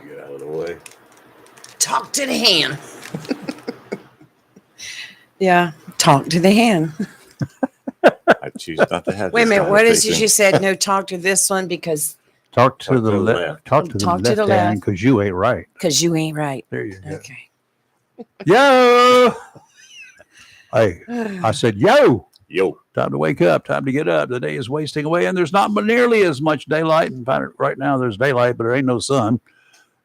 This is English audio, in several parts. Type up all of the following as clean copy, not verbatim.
Get out of the way. Talk to the hand. Yeah, talk to the hand. I choose not to have. Wait a this minute. What is it? conversation. You said no. Talk to this one because Talk to the left. Talk to the Talk to the left hand left. because you ain't right. you ain't right. There you go. Okay. Yo! Hey, I said, yo! Yo, Time to wake up. Time to get up. The day is wasting away, and there's not nearly as much daylight. In fact, right now there's daylight, but there ain't no sun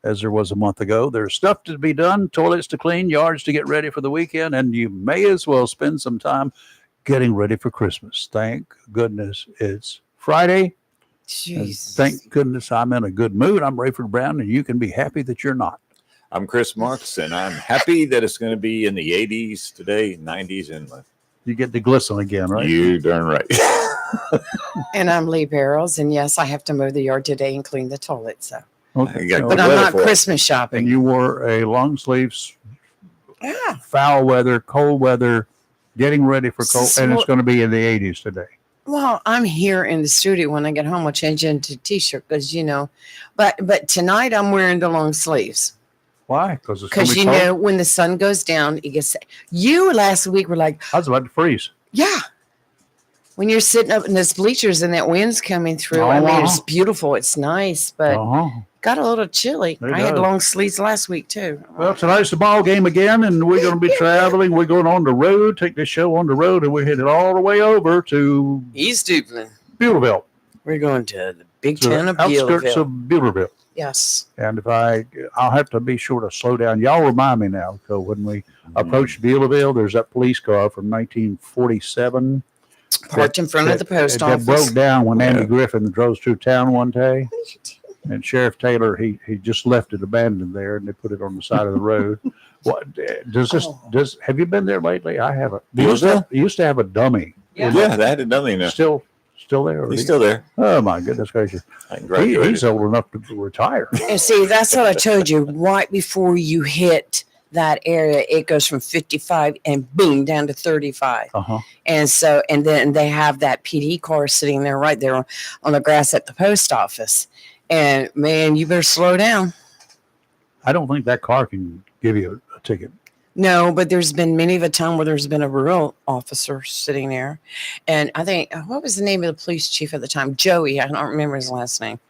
as there was a month ago. There's stuff to be done, toilets to clean, yards to get ready for the weekend, and you may as well spend some time getting ready for Christmas. Thank goodness it's Friday. Jeez. Thank goodness I'm in a good mood. I'm Rayford Brown, and you can be happy that you're not. I'm Chris Marks, and I'm happy that it's going to be in the 80s today, 90s, and You get to glisten again, right? you darn right. And I'm Lee Barrels, and yes, I have to mow the yard today and clean the toilet. So, Okay. You got So- but good I'm weather not for it. Christmas and shopping. you wore a long sleeves, Yeah. foul weather, cold weather, getting ready for cold, and it's So- going to be in the 80s today. Well, I'm here in the studio. When I get home, I'll change into a t-shirt because but tonight I'm wearing the long sleeves Why? Because it's going to because be you cold. know when the sun goes down, it gets. You last week were like, I was about to freeze. yeah. When you're sitting up in those bleachers and that wind's coming through, I mean, it's beautiful. It's nice, but Uh-huh. got a little chilly. It I had does. long sleeves last week too. Well, tonight's the ball game again, and we're going to be traveling. We're going on the road, take this show on the road, and we're headed all the way over to East Duplin. Beulaville, We're going to the big to town the of outskirts Bealville. of Beulaville. Yes. And if I'll have to be sure to slow down. Y'all remind me now. So when we approached Beulaville, there's that police car from 1947 Parked in front of the post that office. broke down when Andy Yeah. Griffin drove through town one day. And Sheriff Taylor, he just left it abandoned there, and they put it on the side of the road. What does this? Oh. Have you been there lately? I haven't. Beulaville? Used to have a dummy. Yeah. Yeah, that had nothing there. Still there. or He's he- still there. Oh my goodness gracious! I graduated. He's old enough to retire. And see, that's what I told you. Right before you hit that area, it goes from 55 and boom down to 35. Uh-huh. And so, and then they have that PD car sitting there right there on the grass at the post office. And man, you better slow down. I don't think that car can give you a ticket. No, but there's been many of a time where there's been a rural officer sitting there. And I think, what was the name of the police chief at the time? Joey. I don't remember his last name.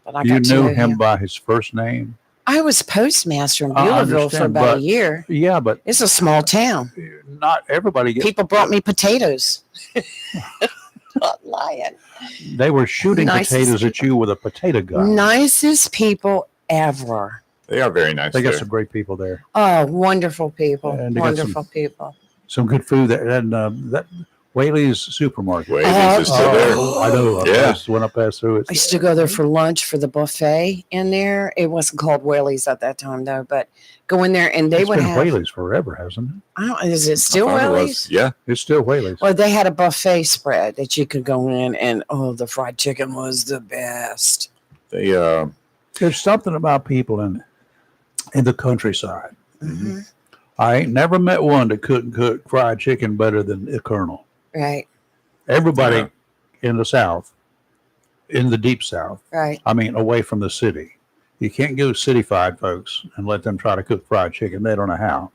But I You got to knew know him by his first name. I was postmaster in I Beulaville for understand, about but- a year. Yeah, but It's a small town. not everybody gets. People brought me potatoes. Not lying. They were shooting Nicest potatoes at you with a potato gun. Nicest people ever. They are very nice. They got there. some great people there. Oh, wonderful people. And they got Wonderful people. Some good food there, and that Whaley's supermarket. Whaley's is still there. I know. Yeah. When I passed through it. I used to go there for lunch for the buffet in there. It wasn't called Whaley's at that time though, but go in there and they It's would been have. Whaley's forever, hasn't it? I don't. Is it still I thought it was. Whaley's? Yeah. It's still Whaley's. Well, they had a buffet spread that you could go in, and oh, the fried chicken was the best. They There's something about people in the countryside. Mm-hmm. I ain't never met one that couldn't cook fried chicken better than the Colonel. Right, Everybody in the South, in the deep South, right. I mean, away from the city. You can't go city-fied folks and let them try to cook fried chicken. They don't know how.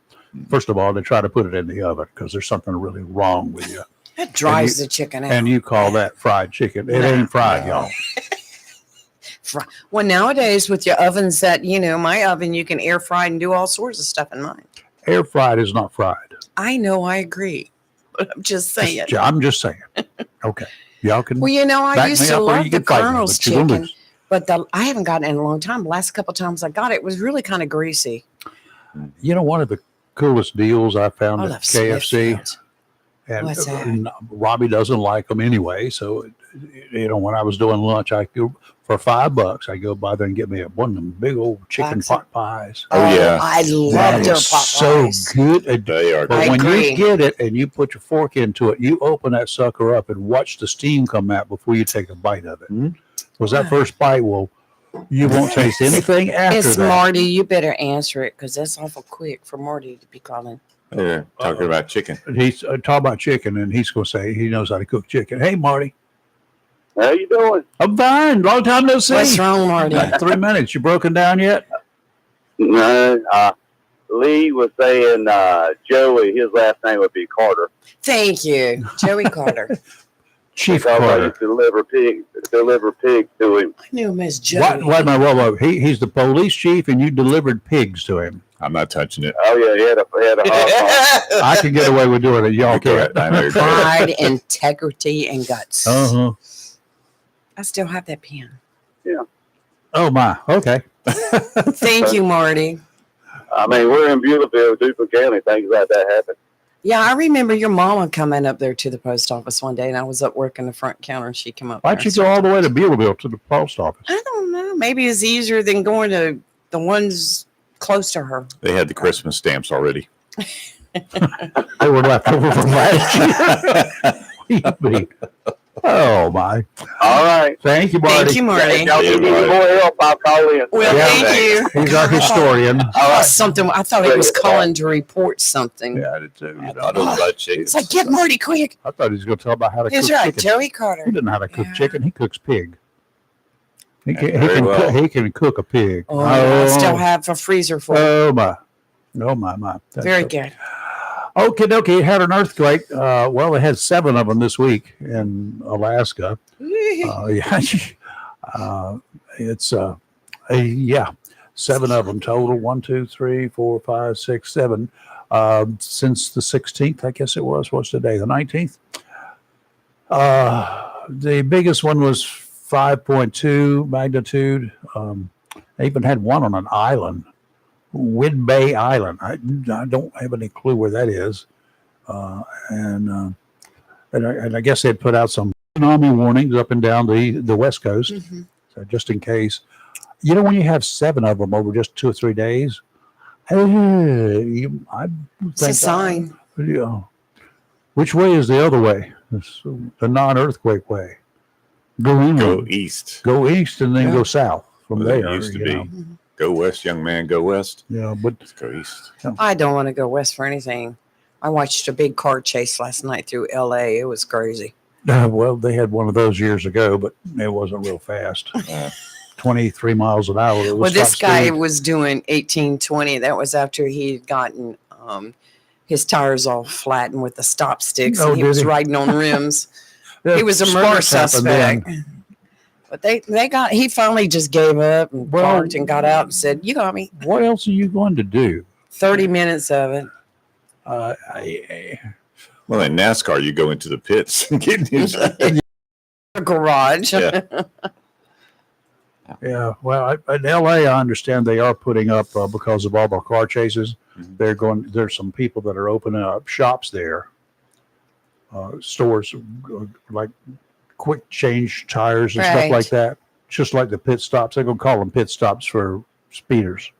First of all, they try to put it in the oven because there's something really wrong with you. That dries the chicken out. And you call that fried chicken. It ain't fried, y'all. Well, nowadays with your ovens that, my oven, you can air fry and do all sorts of stuff in mine. Air fried is not fried. I know, I agree. But I'm just saying. I'm just saying. Okay. Y'all can Well, I back used me to up or love you the can fight me, Colonel's but you're gonna chicken, lose. but I haven't gotten it in a long time. The last couple times I got it, it was really kind of greasy. One of the coolest deals I found I at love KFC. Smithfield. And What's that? Robbie doesn't like them anyway. So, when I was doing lunch, I go for $5. I go by there and get me one of them big old chicken Box of- pot pies. Oh, yeah. I love That their is pot so pies. good. they are. But I when agree. you get it and you put your fork into it, you open that sucker up and watch the steam come out before you take a bite of it. Mhm. Because that first bite you won't taste anything after It's that. Marty. You better answer it because that's awful quick for Marty to be calling. They're talking about chicken. He's talking about chicken, and he's going to say he knows how to cook chicken. Hey, Marty. How you doing? I'm fine. Long time no see. What's wrong, Marty? 3 minutes. You broken down yet? No, Lee was saying Joey, his last name would be Carter. Thank you, Joey Carter. Chief Because I Carter. used to deliver pigs to him. I knew him as Joey. Wait a minute. Whoa. He's the police chief, and you delivered pigs to him. I'm not touching it. Oh yeah, he had a hog I can get away with doing it. Y'all can't. I know you're good. Pride, integrity, and guts. Uh-huh. I still have that pen. Oh, my. Okay. Thank you, Marty. I mean, we're in Beulaville, Duplin County. Things like that happen. Yeah, I remember your mama coming up there to the post office one day, and I was up working the front counter, and she came up. Why'd there you and go all started- the way to Beulaville to the post office? I don't know. Maybe it's easier than going to the ones close to her. They had the Christmas stamps already. They were left over from last year. Oh, my. All right. Thank you, Marty. Thank you, Marty. If y'all Yeah, need any Marty. more help, I'll call in. Well, Yeah, thank you. He's our historian. All right. Something. I thought he was calling to report something. Yeah, I did too. I thought it was about chickens. It's like, get Marty quick. I thought he was going to talk about how to He's cook right, chicken. Joey He Carter. doesn't know how to cook Yeah. chicken. He cooks pig. He can, Yeah, very well. he can cook a pig. Oh, I still have a freezer full. Oh, my. Oh, my. Very good. Okay, dokie. It had an earthquake. Well, they had 7 of them this week in Alaska. Yeah. It's, 7 of them total. 1, 2, 3, 4, 5, 6, 7. Since the 16th, I guess it was. What's today? The 19th? The biggest one was 5.2 magnitude. They even had one on an island, Whidbey Island. I don't have any clue where that is. And I guess they'd put out some tsunami warnings up and down the West Coast, Mhm. so just in case. You know, when you have 7 of them over just 2 or 3 days, I It's a think sign. yeah. Which way is the other way? It's the non-earthquake way. Go inland, Go east. go east, and then Yeah. go south from Well, it there. used to you be. know. Go west, young man. Go west. Yeah, but Let's go east. I don't want to go west for anything. I watched a big car chase last night through LA. It was crazy. well, they had one of those years ago, but it wasn't real fast. Yeah. 23 miles an hour. It was Well, this top guy speed. was doing 18, 20. That was after he had gotten his tires all flattened with the stop sticks, Oh, and he did was he? riding on rims. Yeah, He was a murder sparks happened then. suspect. But he finally just gave up and Well- parked and got out and said, "You got me." What else are you going to do? 30 minutes of it. Well, in NASCAR, you go into the pits and get in. A garage. Yeah. Yeah, well, in LA, I understand they are putting up because of all the car chases. Mhm. There's some people that are opening up shops there, stores like quick change tires and stuff Right. like that. Just like the pit stops, they're gonna call them pit stops for speeders.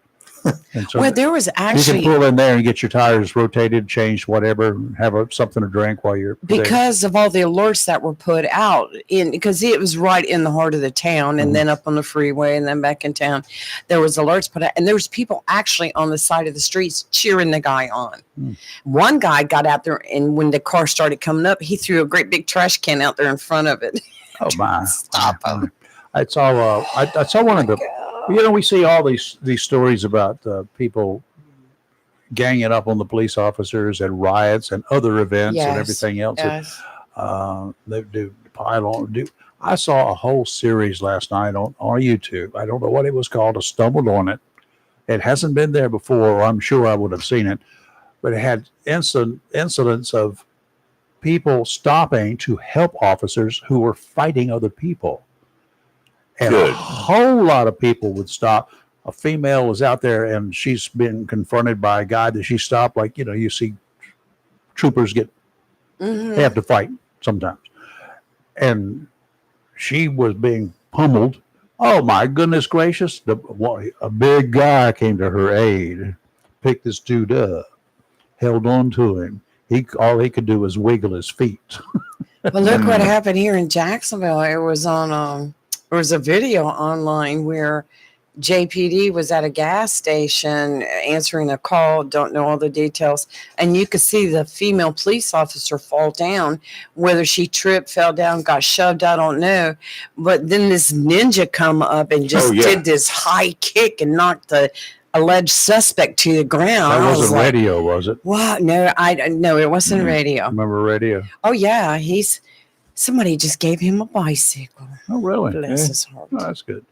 And so Well, there was you can actually, pull in there and get your tires rotated, changed, whatever, have something to drink while you're there. because of all the alerts that were put out because it was right in the heart of the town and Mhm. then up on the freeway and then back in town, there was alerts put out and there was people actually on the side of the streets cheering the guy on. Mm. One guy got out there and when the car started coming up, he threw a great big trash can out there in front of it. Oh my! Stop him. I saw. I saw one of the. You know, we see all these stories about people ganging up on the police officers at riots and other events and Yes. everything else. Yes. They do pile on. I saw a whole series last night on YouTube. I don't know what it was called. I stumbled on it. It hasn't been there before, or I'm sure I would have seen it. But it had incidents of people stopping to help officers who were fighting other people. And Good. a whole lot of people would stop. A female was out there and she's been confronted by a guy that she stopped. Like, you know, you see troopers they have to fight sometimes. And she was being pummeled. Oh my goodness gracious. A big guy came to her aid, picked this dude up, held on to him. All he could do was wiggle his feet. Well, look what happened here in Jacksonville. It was on there was a video online where JPD was at a gas station answering a call, don't know all the details, and you could see the female police officer fall down. Whether she tripped, fell down, got shoved, I don't know. But then this ninja come up and just did this high kick and knocked the alleged suspect to the ground. That I was wasn't like, radio, was it? wow, no, it wasn't radio. Remember radio? Oh yeah, somebody just gave him a bicycle. Oh, really? Bless his heart. Oh, that's good.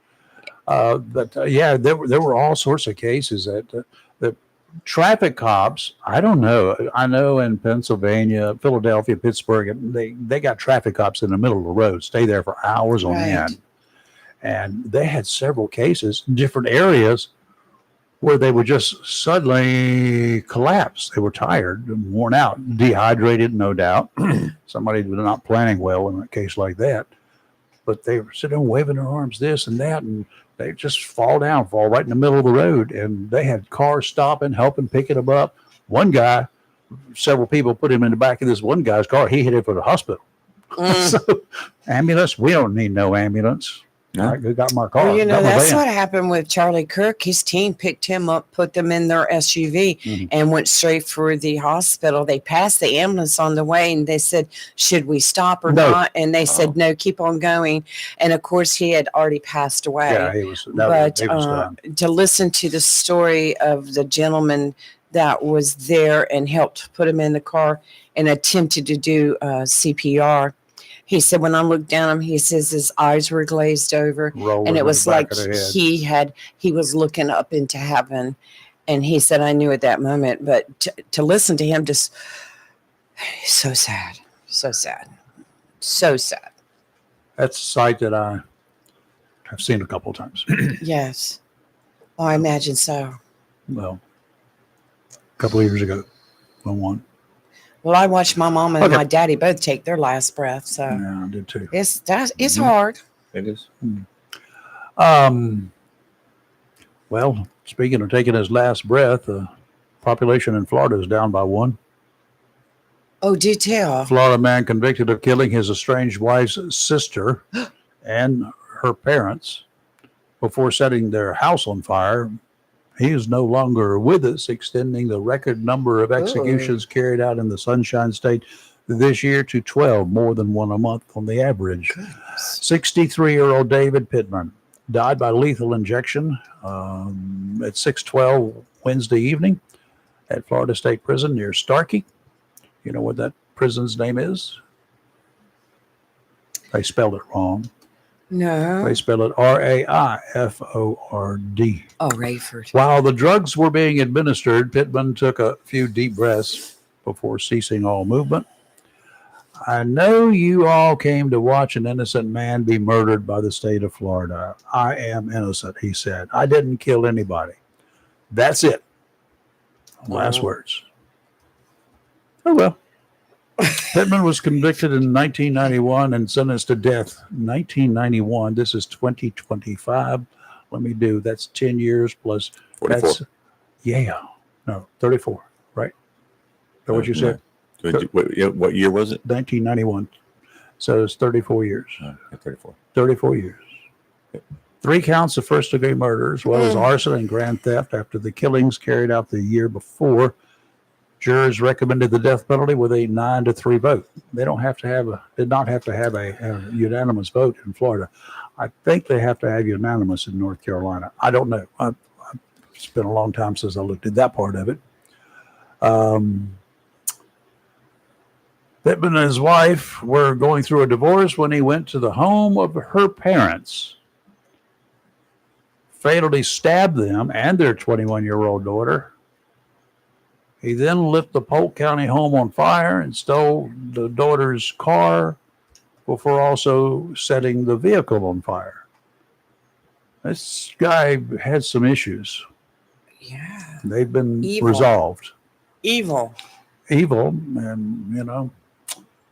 Yeah, there were all sorts of cases that the traffic cops. I don't know. I know in Pennsylvania, Philadelphia, Pittsburgh, they got traffic cops in the middle of the road, stay there for hours on end, and they had several cases in different areas where they would just suddenly collapse. They were tired and worn out, dehydrated, no doubt. Somebody was not planning well in a case like that. But they were sitting there waving their arms, this and that, and they just fall right in the middle of the road. And they had cars stopping, helping, picking them up. One guy, several people put him in the back of this one guy's car. He headed for the hospital. So, ambulance, we don't need no ambulance. No. I got my car. Well, got my that's van. what happened with Charlie Kirk. His team picked him up, put them in their SUV, and went straight for the hospital. They passed the ambulance on the way, and they said, should we stop or not? And they said, no, keep on going. And, of course, he had already passed away. Yeah, he was done. To listen to the story of the gentleman that was there and helped put him in the car and attempted to do CPR, he said, when I looked down him, he says his eyes were glazed over, and it was like he was looking up into heaven. And he said, I knew at that moment, but to listen to him, just so sad, so sad, so sad. That's a sight that I have seen a couple of times. Yes. Oh, I imagine so. Well, a couple of years ago, one. Well, I watched my mom and my daddy both take their last breath, so Yeah, I did too. it's hard. It is. Well, speaking of taking his last breath, the population in Florida is down by 1. Oh, do tell. Florida man convicted of killing his estranged wife's sister and her parents before setting their house on fire. He is no longer with us, extending the record number of executions carried out in the Sunshine State this year to 12, more than one a month on the average. 63-year-old David Pittman died by lethal injection at 6:12 Wednesday evening at Florida State Prison near Starkey. You know what that prison's name is? They spelled it wrong. No. They spell it Raiford. Oh, Rayford. While the drugs were being administered, Pittman took a few deep breaths before ceasing all movement. I know you all came to watch an innocent man be murdered by the state of Florida. I am innocent, he said. I didn't kill anybody. That's it. Last words. Oh, well. Pittman was convicted in 1991 and sentenced to death. 1991. This is 2025. That's 10 years plus. 44. No, 34. Right? Is that what you said? What year was it? 1991. So it's 34 years. 34. 34 years. 3 counts of first-degree murder, as well as arson and grand theft after the killings carried out the year before. Jurors recommended the death penalty with a 9-3 vote. They did not have to have a unanimous vote in Florida. I think they have to have unanimous in North Carolina. I don't know. It's been a long time since I looked at that part of it. Pittman and his wife were going through a divorce when he went to the home of her parents, fatally stabbed them and their 21-year-old daughter. He then lit the Polk County home on fire and stole the daughter's car before also setting the vehicle on fire. This guy had some issues. Yeah. They've been resolved. Evil. And,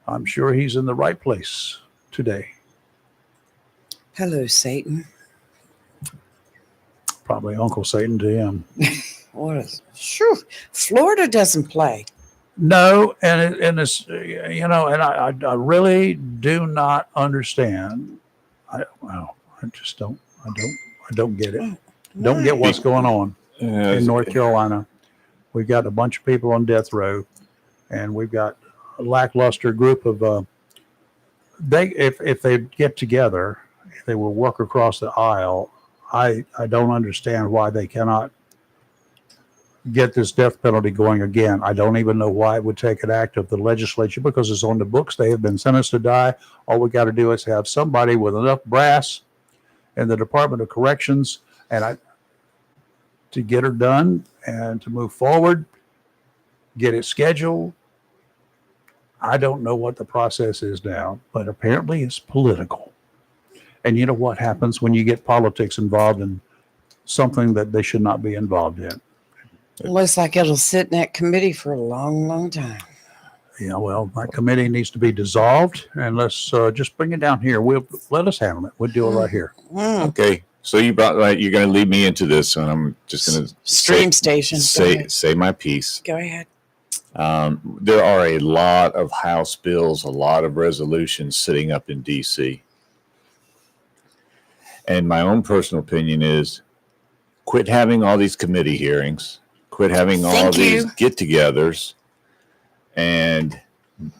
I'm sure he's in the right place today. Hello, Satan. Probably Uncle Satan to him. Florida doesn't play. No, and it's I really do not understand. I don't get it. don't get what's going on in Uh, North Carolina. We've got a bunch of people on death row, and we've got a lackluster group of if they get together, if they will work across the aisle. I don't understand why they cannot get this death penalty going again. I don't even know why it would take an act of the legislature, because it's on the books. They have been sentenced to die. All we got to do is have somebody with enough brass in the Department of Corrections to get her done and to move forward, get it scheduled. I don't know what the process is now, but apparently it's political. And you know what happens when you get politics involved in something that they should not be involved in? Looks like it'll sit in that committee for a long, long time. Yeah, well, that committee needs to be dissolved, and let's just bring it down here. Let us handle it. We'll do it right here. Okay. So you're going to lead me into this, and I'm just going to Stream station. say my piece. Go ahead. There are a lot of House bills, a lot of resolutions sitting up in D.C. And my own personal opinion is quit having all these committee hearings, quit having all these get-togethers, and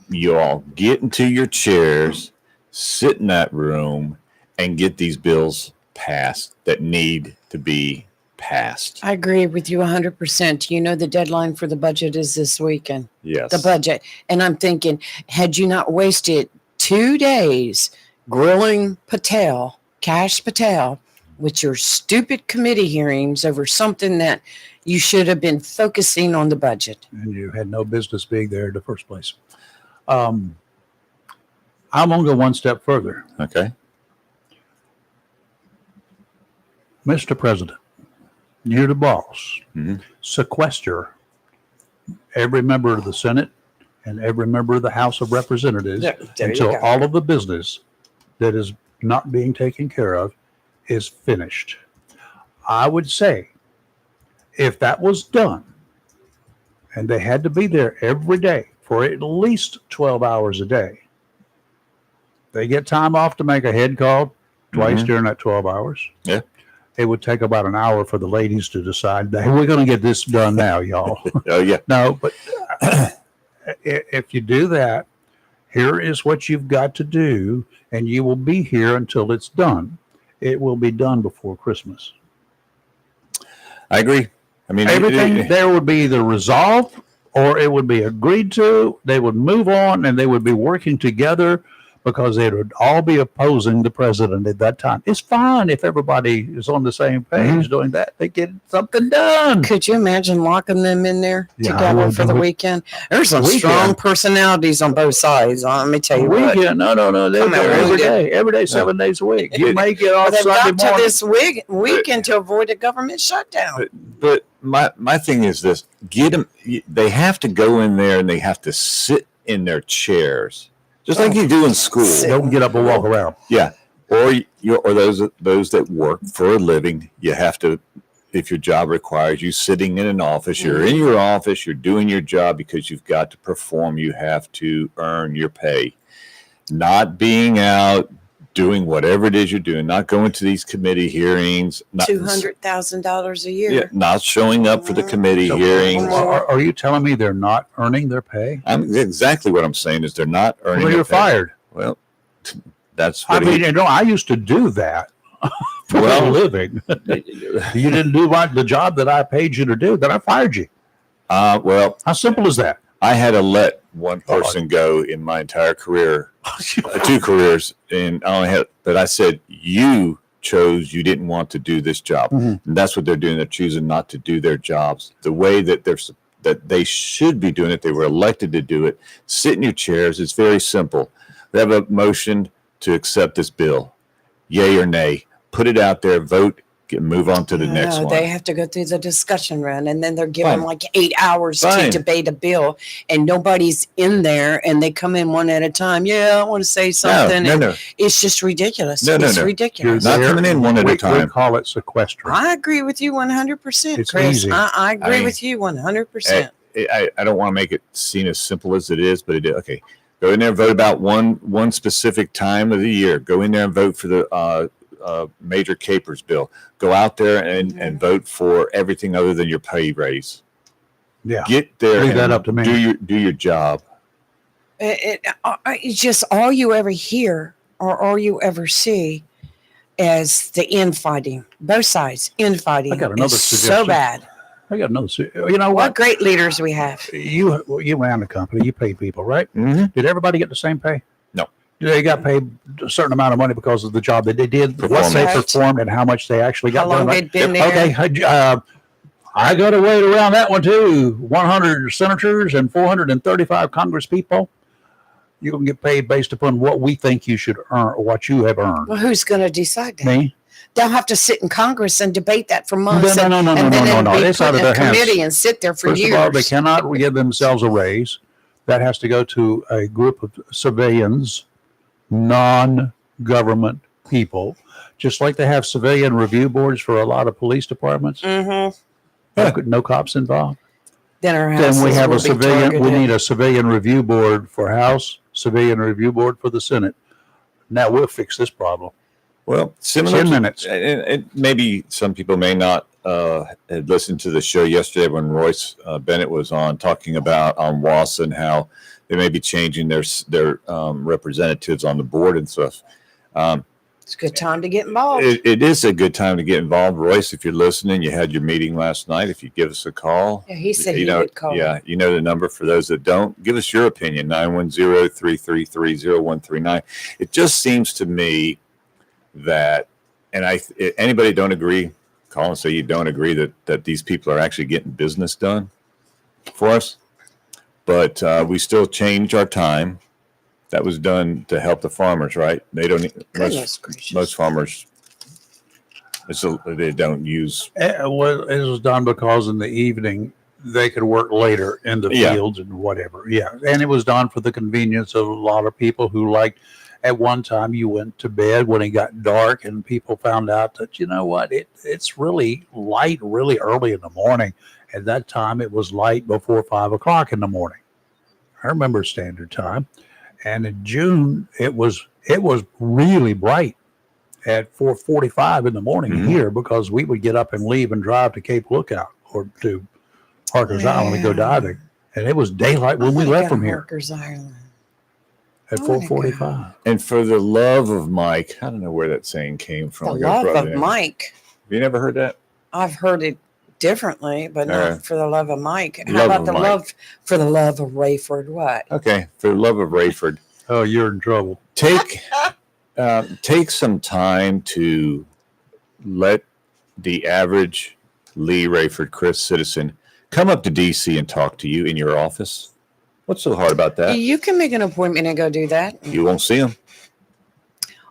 you all get into your chairs, sit in that room, and get these bills passed that need to be passed. I agree with you 100%. You know, the deadline for the budget is this weekend. Yes. The budget. And I'm thinking, had you not wasted 2 days grilling Kash Patel, with your stupid committee hearings over something that you should have been focusing on the budget. And you had no business being there in the first place. I'm going to go one step further. Okay. Mr. President, you're the boss. Mm-hmm. Sequester every member of the Senate and every member of the House of Representatives There until you go. all of the business that is not being taken care of is finished. I would say if that was done and they had to be there every day for at least 12 hours a day, they get time off to make a head call twice during that 12 hours. Yeah. It would take about an hour for the ladies to decide that, hey, we're going to get this done now, y'all. Oh, yeah. No, but if you do that, here is what you've got to do, and you will be here until it's done. It will be done before Christmas. I agree. I mean, Everything there would be either resolved or it would be agreed to. They would move on and they would be working together because they would all be opposing the president at that time. It's fine if everybody is on the same page doing that. They get something done. Could you imagine locking them in there Yeah, I together would for the do it. weekend? There's some Weekend. strong personalities on both sides. Let me tell you what. Weekend, no. They're Come on, there weekend. every day, 7 days a week. You may get Well, off they've Sunday got to morning. this weekend to avoid a government shutdown. But my thing is this: get them. They have to go in there and they have to sit in their chairs, just like you do in school. Don't get up and walk around. Yeah, or those that work for a living. You have to, if your job requires you sitting in an office. You're in your office. You're doing your job because you've got to perform. You have to earn your pay. Not being out doing whatever it is you're doing. Not going to these committee hearings. Not, $200,000 a year. Yeah, not showing up for the committee So, hearings. Are you telling me they're not earning their pay? Exactly what I'm saying is they're not earning. Well, their you're pay. fired. Well, that's I what mean, I used to do that for a living. You didn't do the job that I paid you to do, then I fired you. Well, How simple is that? I had to let one person go in my entire career, 2 careers, and I only had. But I said, you chose. You didn't want to do this job, and that's what they're doing. They're choosing not to do their jobs the way that they should be doing it. They were elected to do it. Sit in your chairs. It's very simple. They have a motion to accept this bill, yay or nay. Put it out there. Vote. Move on to the next one. They have to go through the discussion run, and then they're given Fine. like 8 hours Fine. to debate a bill, and nobody's in there, and they come in one at a time. Yeah, I want to say something. No, and no. It's just ridiculous. No, It's no. ridiculous. Not coming in one at a We time. call it sequestering. I agree with you 100%, It's Chris. easy. I agree mean, with you 100%. I don't want to make it seem as simple as it is, but it is. Okay. Go in there and vote about one specific time of the year. Go in there and vote for the major capers bill. Go out there and vote for everything other than your pay raise. Yeah. Get there. Leave that up to me. Do your job. It's just all you ever hear or all you ever see is the infighting. Both sides infighting. I got another is suggestion. so bad. I got another. You know What what? great leaders we have. You ran the company. You pay people, right? Mm-hmm. Did everybody get the same pay? No. They got paid a certain amount of money because of the job that they did, what they performed, and how much they actually got How long done. they'd been there. Okay. I got to wait around that one too. 100 senators and 435 Congress people. You can get paid based upon what we think you should earn or what you have earned. Well, who's going to decide that? Me? They'll have to sit in Congress and debate that for months. No. And then it'll be It's put out of in a their hands. committee and sit there for First years. of all, they cannot give themselves a raise. That has to go to a group of civilians, non-government people, just like they have civilian review boards for a lot of police departments. Mm-hmm. No cops involved. Then our Then we houses have will a be civilian. We targeted. need a civilian review board for House, civilian review board for the Senate. Now we'll fix this problem. Well, similar 10 to- minutes. And maybe some people may not had listened to the show yesterday when Royce Bennett was on talking about on WAS and how they may be changing their representatives on the board and stuff. It's a good time to get involved. It is a good time to get involved. Royce, if you're listening, you had your meeting last night. If you give us a call. Yeah, he said you he know, would call. Yeah, you know the number. For those that don't, give us your opinion, 910-333-0139. It just seems to me that, and anybody don't agree, call and say you don't agree that these people are actually getting business done for us. But we still change our time. That was done to help the farmers, right? They don't. Goodness gracious. Most farmers, they don't use. Well, it was done because in the evening they could work later in the fields and whatever. Yeah, and it was done for the convenience of a lot of people who liked. At one time, you went to bed when it got dark, and people found out that, you know what, it's really light really early in the morning. At that time, it was light before 5 o'clock in the morning. I remember standard time. And in June, it was really bright at 4:45 in the morning here, because we would get up and leave and drive to Cape Lookout or to Harker's Island and go diving. And it was daylight when we left from here Harker's Island. at I wanna 4:45. And for the love of Mike, I don't know where that saying came from. The We got love brought of in. Mike. Have you never heard that? I've heard it differently, but not Alright. for the love of Mike. How Love about of the Mike. love for the love of Rayford? What? Okay, for the love of Rayford, Oh, you're in trouble. take some time to let the average Lee Rayford Chris citizen come up to DC and talk to you in your office. What's so hard about that? You can make an appointment and go do that. You won't see them.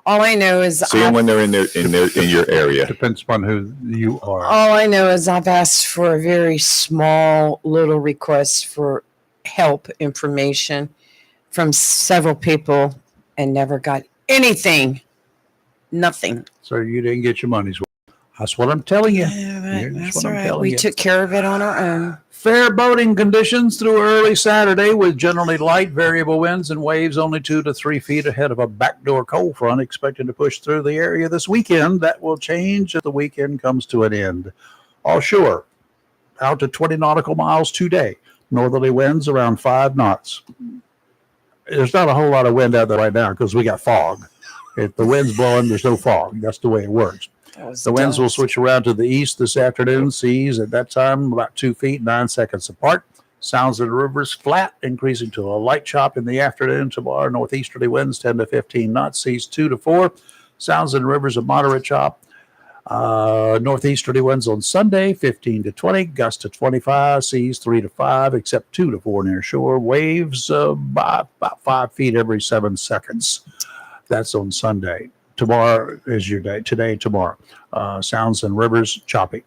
All I know is See them when they're in your area. Depends upon who you are. all I know is I've asked for a very small little request for help information from several people and never got anything. Nothing. So you didn't get your money's worth. That's what I'm telling you. Yeah, That's that's what all I'm right. telling We you. took care of it on our own. Fair boating conditions through early Saturday with generally light variable winds and waves only 2 to 3 feet ahead of a backdoor cold front expected to push through the area this weekend. That will change as the weekend comes to an end. Offshore, out to 20 nautical miles today. Northerly winds around 5 knots. There's not a whole lot of wind out there right now because we got fog. If the wind's blowing, there's no fog. That's the way it works. The winds will switch around to the east this afternoon. Seas at that time about 2 feet, 9 seconds apart. Sounds of the rivers flat, increasing to a light chop in the afternoon. Tomorrow, northeasterly winds 10 to 15 knots. Seas 2 to 4. Sounds in rivers a moderate chop. Northeasterly winds on Sunday 15 to 20. Gusts to 25. Seas 3 to 5, except 2 to 4 near shore. Waves by about 5 feet every 7 seconds. That's on Sunday. Tomorrow is your day. Today, tomorrow. Sounds and rivers choppy.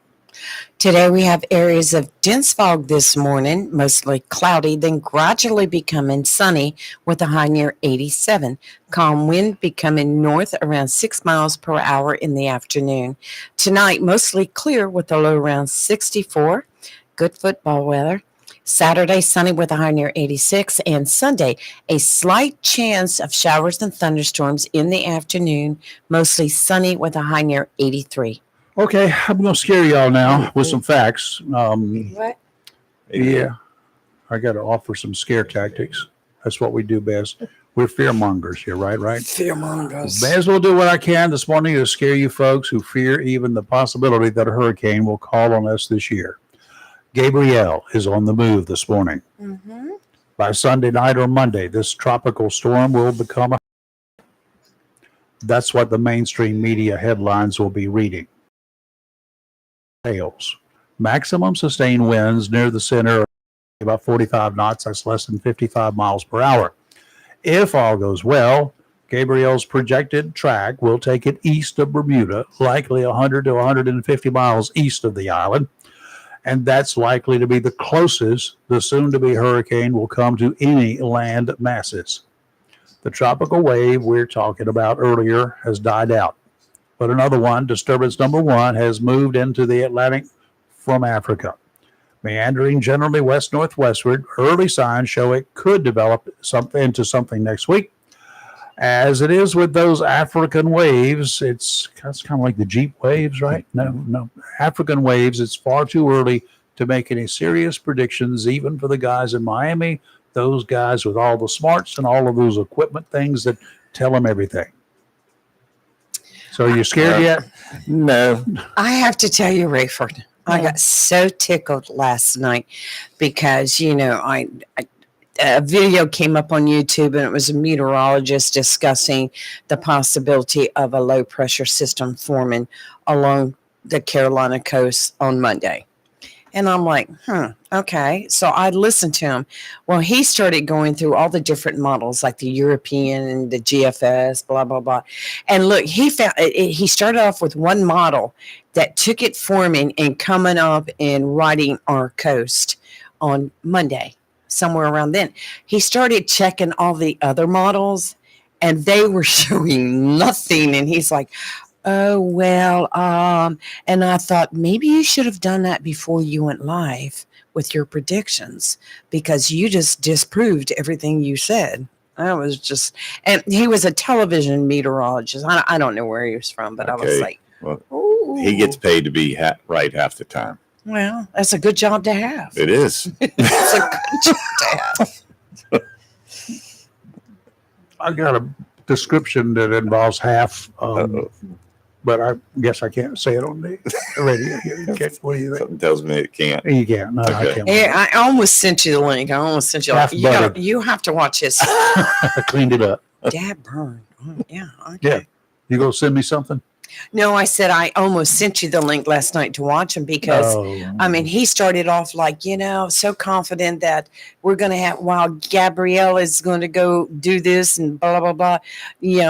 Today we have areas of dense fog this morning, mostly cloudy, then gradually becoming sunny with a high near 87. Calm wind becoming north around 6 miles per hour in the afternoon. Tonight, mostly clear with a low around 64. Good football weather. Saturday, sunny with a high near 86. And Sunday, a slight chance of showers and thunderstorms in the afternoon, mostly sunny with a high near 83. Okay, I'm going to scare y'all now with some facts. What? Yeah, I got to offer some scare tactics. That's what we do best. We're fear mongers here, right? Fearmongers. May as well do what I can this morning to scare you folks who fear even the possibility that a hurricane will call on us this year. Gabrielle is on the move this morning. Mm-hmm. By Sunday night or Monday, this tropical storm will become a. That's what the mainstream media headlines will be reading. Hails. Maximum sustained winds near the center are about 45 knots. That's less than 55 miles per hour. If all goes well, Gabrielle's projected track will take it east of Bermuda, likely 100 to 150 miles east of the island. And that's likely to be the closest the soon-to-be hurricane will come to any land masses. The tropical wave we're talking about earlier has died out. But another one, disturbance number 1, has moved into the Atlantic from Africa. Meandering generally west-northwestward, early signs show it could develop into something next week. As it is with those African waves, it's kind of like the Jeep waves, right? No. African waves, it's far too early to make any serious predictions, even for the guys in Miami, those guys with all the smarts and all of those equipment things that tell them everything. So are you scared yet? No. I have to tell you, Rayford, I got so tickled last night because, a video came up on YouTube and it was a meteorologist discussing the possibility of a low pressure system forming along the Carolina coast on Monday. And I'm like, okay. So I listened to him. Well, he started going through all the different models, like the European and the GFS, blah, blah, blah. And look, he started off with one model that took it forming and coming up and riding our coast on Monday, somewhere around then. He started checking all the other models and they were showing nothing. And he's like, oh, well, and I thought maybe you should have done that before you went live with your predictions because you just disproved everything you said. I was just, and he was a television meteorologist. I don't know where he was from, but I was like, well, ooh. he gets paid to be right half the time. Well, that's a good job to have. It is. It's a good job to have. I got a description that involves half, but I guess I can't say it on the radio. What do you think? Something tells me it can't. You can't. No, Okay. I can't. Yeah, I almost sent you the link. I almost sent you. You have to watch his. I cleaned it up. Dad burned. Yeah. Okay. Yeah. You gonna send me something? No, I said I almost sent you the link last night to watch him because, he started off like, so confident that we're going to have, while Gabrielle is going to go do this and blah, blah, blah.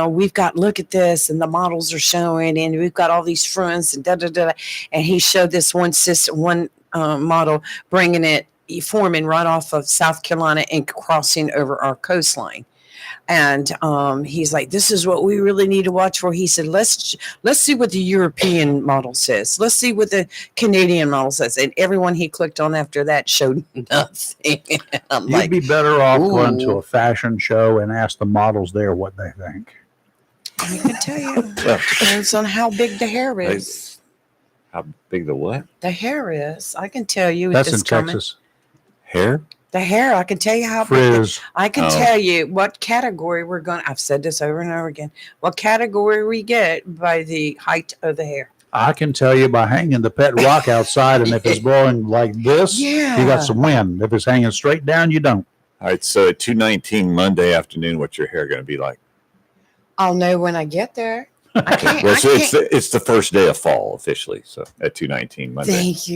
We've got, look at this and the models are showing and we've got all these fronts and da, da, da. And he showed this one model bringing it, forming right off of South Carolina and crossing over our coastline. And he's like, this is what we really need to watch for. He said, let's see what the European model says. Let's see what the Canadian model says. And everyone he clicked on after that showed nothing. You'd be better off going to a fashion show and ask the models there what they think. I can tell you. Depends on how big the hair is. How big the what? The hair is. I can tell you. That's in Texas. Hair? The hair, I can tell you how Frizz. I can tell you what category we're going to, I've said this over and over again, what category we get by the height of the hair. I can tell you by hanging the pet rock outside, and if it's blowing like this, you got some wind. If it's hanging straight down, you don't. All right, so at 2:19 Monday afternoon, what's your hair going to be like? I'll know when I get there. I can't. Well, so it's the first day of fall officially, so at 2:19 Monday. Thank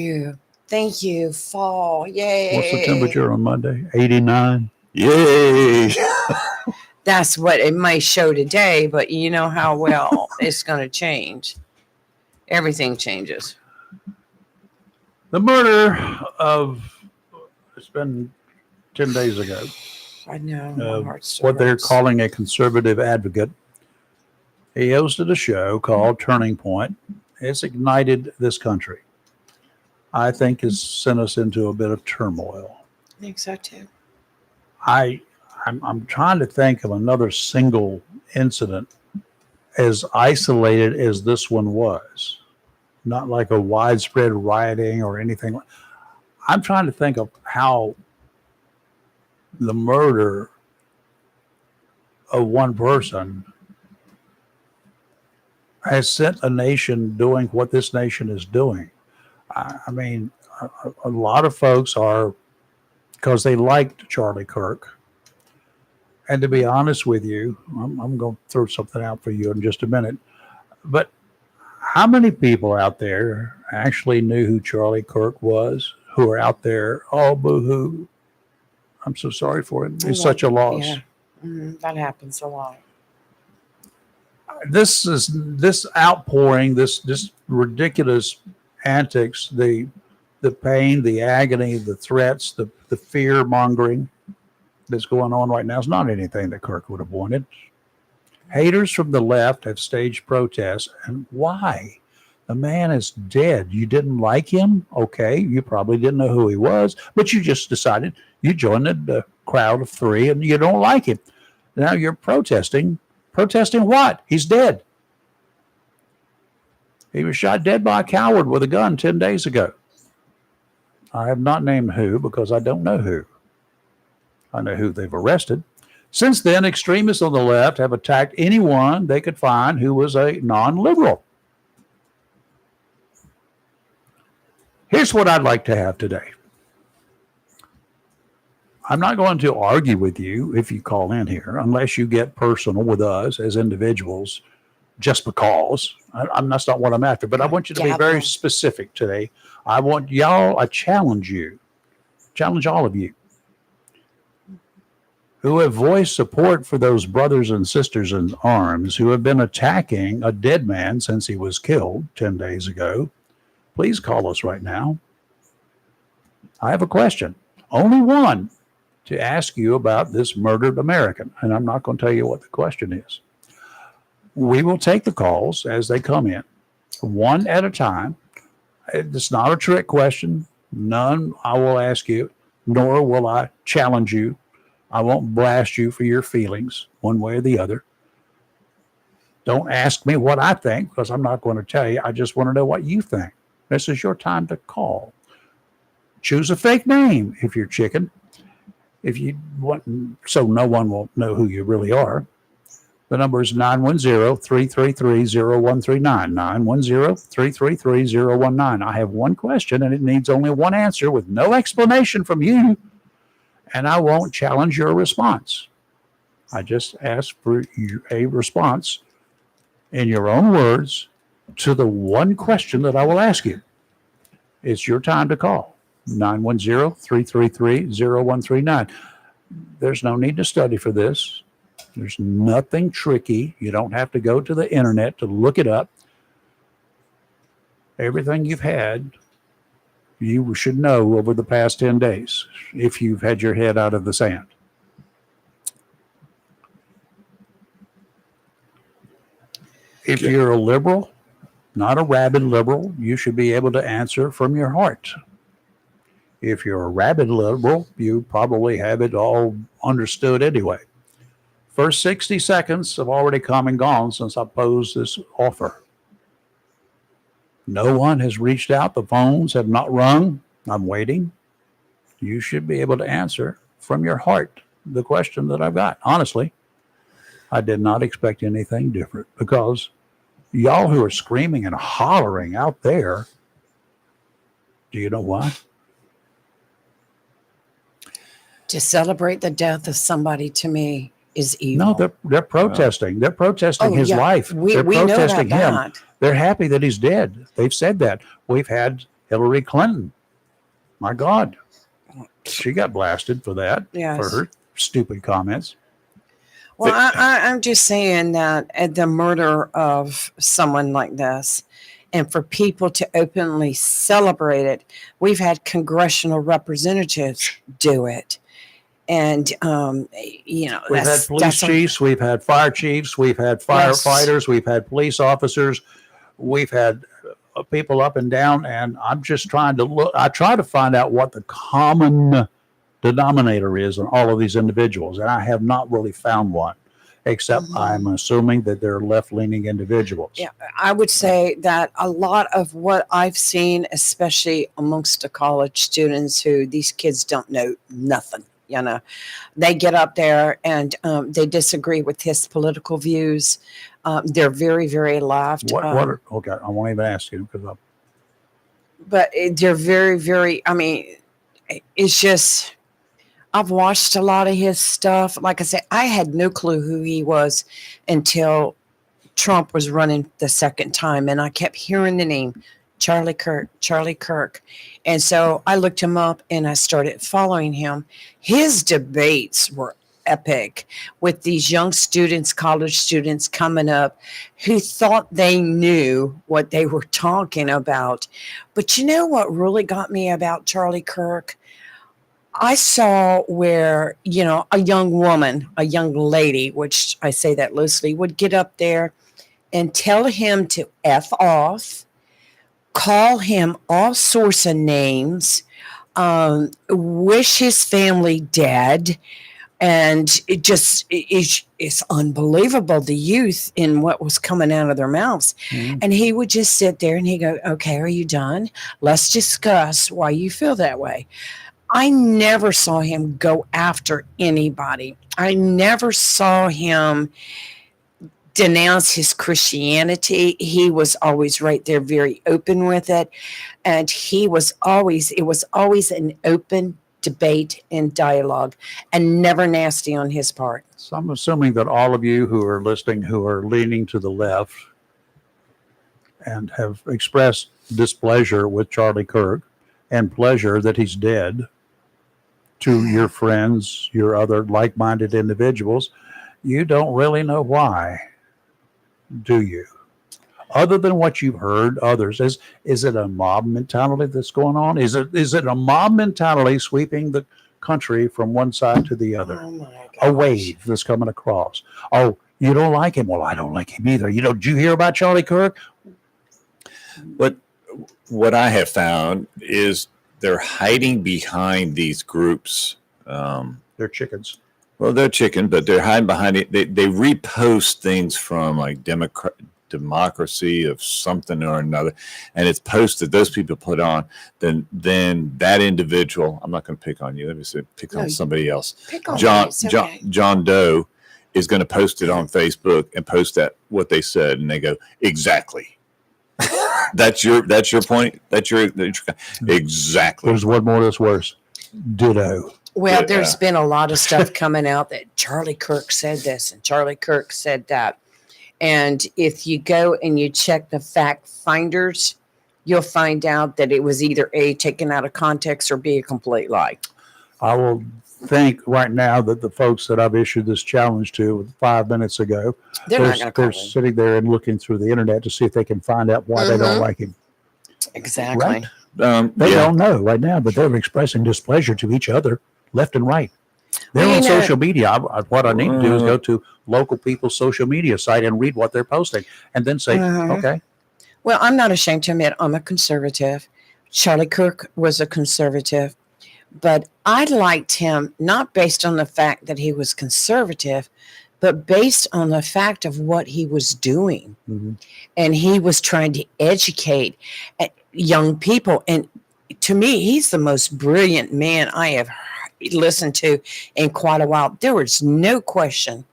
you. Fall. Yay. What's the temperature on Monday? 89. Yay. That's what it may show today, but you know how well it's going to change. Everything changes. The murder of, it's been 10 days ago. I know. My heart still What they're hurts. calling a conservative advocate. He hosted a show called Turning Point. It's ignited this country. I think has sent us into a bit of turmoil. I think so too. I'm trying to think of another single incident as isolated as this one was. Not like a widespread rioting or anything. I'm trying to think of how the murder of one person has sent a nation doing what this nation is doing. I mean, a lot of folks are, because they liked Charlie Kirk. And to be honest with you, I'm going to throw something out for you in just a minute. But how many people out there actually knew who Charlie Kirk was, who are out there, oh, boo-hoo, I'm so sorry for it. It's such a loss. Yeah. That happens a lot. This outpouring, this ridiculous antics, the pain, the agony, the threats, the fear mongering that's going on right now is not anything that Kirk would have wanted. Haters from the left have staged protests. And why? The man is dead. You didn't like him? Okay. You probably didn't know who he was, but you just decided you joined the crowd of three and you don't like him. Now you're protesting. Protesting what? He's dead. He was shot dead by a coward with a gun 10 days ago. I have not named who because I don't know who. I know who they've arrested. Since then, extremists on the left have attacked anyone they could find who was a non-liberal. Here's what I'd like to have today. I'm not going to argue with you if you call in here, unless you get personal with us as individuals, just because. That's not what I'm after, but I want you to be very specific today. I want y'all, I challenge all of you who have voiced support for those brothers and sisters in arms who have been attacking a dead man since he was killed 10 days ago. Please call us right now. I have a question, only one, to ask you about this murdered American. And I'm not going to tell you what the question is. We will take the calls as they come in, one at a time. It's not a trick question. None I will ask you, nor will I challenge you. I won't blast you for your feelings one way or the other. Don't ask me what I think because I'm not going to tell you. I just want to know what you think. This is your time to call. Choose a fake name if you're chicken. If you want, so no one will know who you really are. The number is 910-333-0139. 910-333-0119. I have one question and it needs only one answer with no explanation from you. And I won't challenge your response. I just ask for a response in your own words to the one question that I will ask you. It's your time to call. 910-333-0139. There's no need to study for this. There's nothing tricky. You don't have to go to the internet to look it up. Everything you've had, you should know over the past 10 days if you've had your head out of the sand. If you're a liberal, not a rabid liberal, you should be able to answer from your heart. If you're a rabid liberal, you probably have it all understood anyway. First 60 seconds have already come and gone since I posed this offer. No one has reached out. The phones have not rung. I'm waiting. You should be able to answer from your heart the question that I've got. Honestly, I did not expect anything different because y'all who are screaming and hollering out there, do you know why? To celebrate the death of somebody, to me, is evil. No, they're protesting. They're protesting his life. They're protesting him. That. They're happy that he's dead. They've said that. We've had Hillary Clinton. My God. She got blasted for that, for her stupid comments. Well, I'm just saying that at the murder of someone like this, and for people to openly celebrate it, we've had congressional representatives do it. And, we've had police chiefs, we've had fire chiefs, we've had firefighters, we've had police officers, we've had people up and down. And I'm just trying to look, I try to find out what the common denominator is in all of these individuals, and I have not really found one, except I'm assuming that they're left-leaning individuals. Yeah, I would say that a lot of what I've seen, especially amongst the college students who these kids don't know nothing, they get up there and they disagree with his political views. They're very, very left. Okay, I won't even ask you because but they're very, very, I mean, it's just, I've watched a lot of his stuff. Like I said, I had no clue who he was until Trump was running the second time. And I kept hearing the name Charlie Kirk. And so I looked him up and I started following him. His debates were epic with these young students, college students coming up who thought they knew what they were talking about. But you know what really got me about Charlie Kirk? I saw where, a young woman, a young lady, which I say that loosely, would get up there and tell him to F off, call him all sorts of names, wish his family dead. And it's unbelievable, the youth in what was coming out of their mouths. Mm-hmm. And he would just sit there and he'd go, okay, are you done? Let's discuss why you feel that way. I never saw him go after anybody. I never saw him denounce his Christianity. He was always right there, very open with it. And it was always an open debate and dialogue, and never nasty on his part. So I'm assuming that all of you who are listening, who are leaning to the left and have expressed displeasure with Charlie Kirk and pleasure that he's dead to your friends, your other like-minded individuals, you don't really know why, do you? Other than what you've heard others, is it a mob mentality that's going on? Is it a mob mentality sweeping the country from one side to the other? Oh my gosh. A wave that's coming across. Oh, you don't like him? Well, I don't like him either. Did you hear about Charlie Kirk? What I have found is they're hiding behind these groups. They're chickens. Well, they're chicken, but they're hiding behind it. They repost things from like democracy of something or another, and it's posted. Those people put on. Then that individual. I'm not going to pick on you. Let me say, pick on somebody else. Pick on John Doe is going to post it on Facebook and post that what they said, and they go exactly. That's your point. That's your exactly. There's one more that's worse. Ditto. Well, there's been a lot of stuff coming out that Charlie Kirk said this and Charlie Kirk said that. And if you go and you check the fact finders, you'll find out that it was either A, taken out of context, or B, a complete lie. I will think right now that the folks that I've issued this challenge to 5 minutes ago, they're sitting there and looking through the internet to see if they can find out why they don't like him. Exactly. Right? They don't know right now, but they're expressing displeasure to each other, left and right. They're on social media. What I need to do is go to local people's social media site and read what they're posting and then say, okay. Well, I'm not ashamed to admit I'm a conservative. Charlie Kirk was a conservative, but I liked him not based on the fact that he was conservative, but based on the fact of what he was doing. Mm-hmm. And he was trying to educate young people. And to me, he's the most brilliant man I have listened to in quite a while. There was no question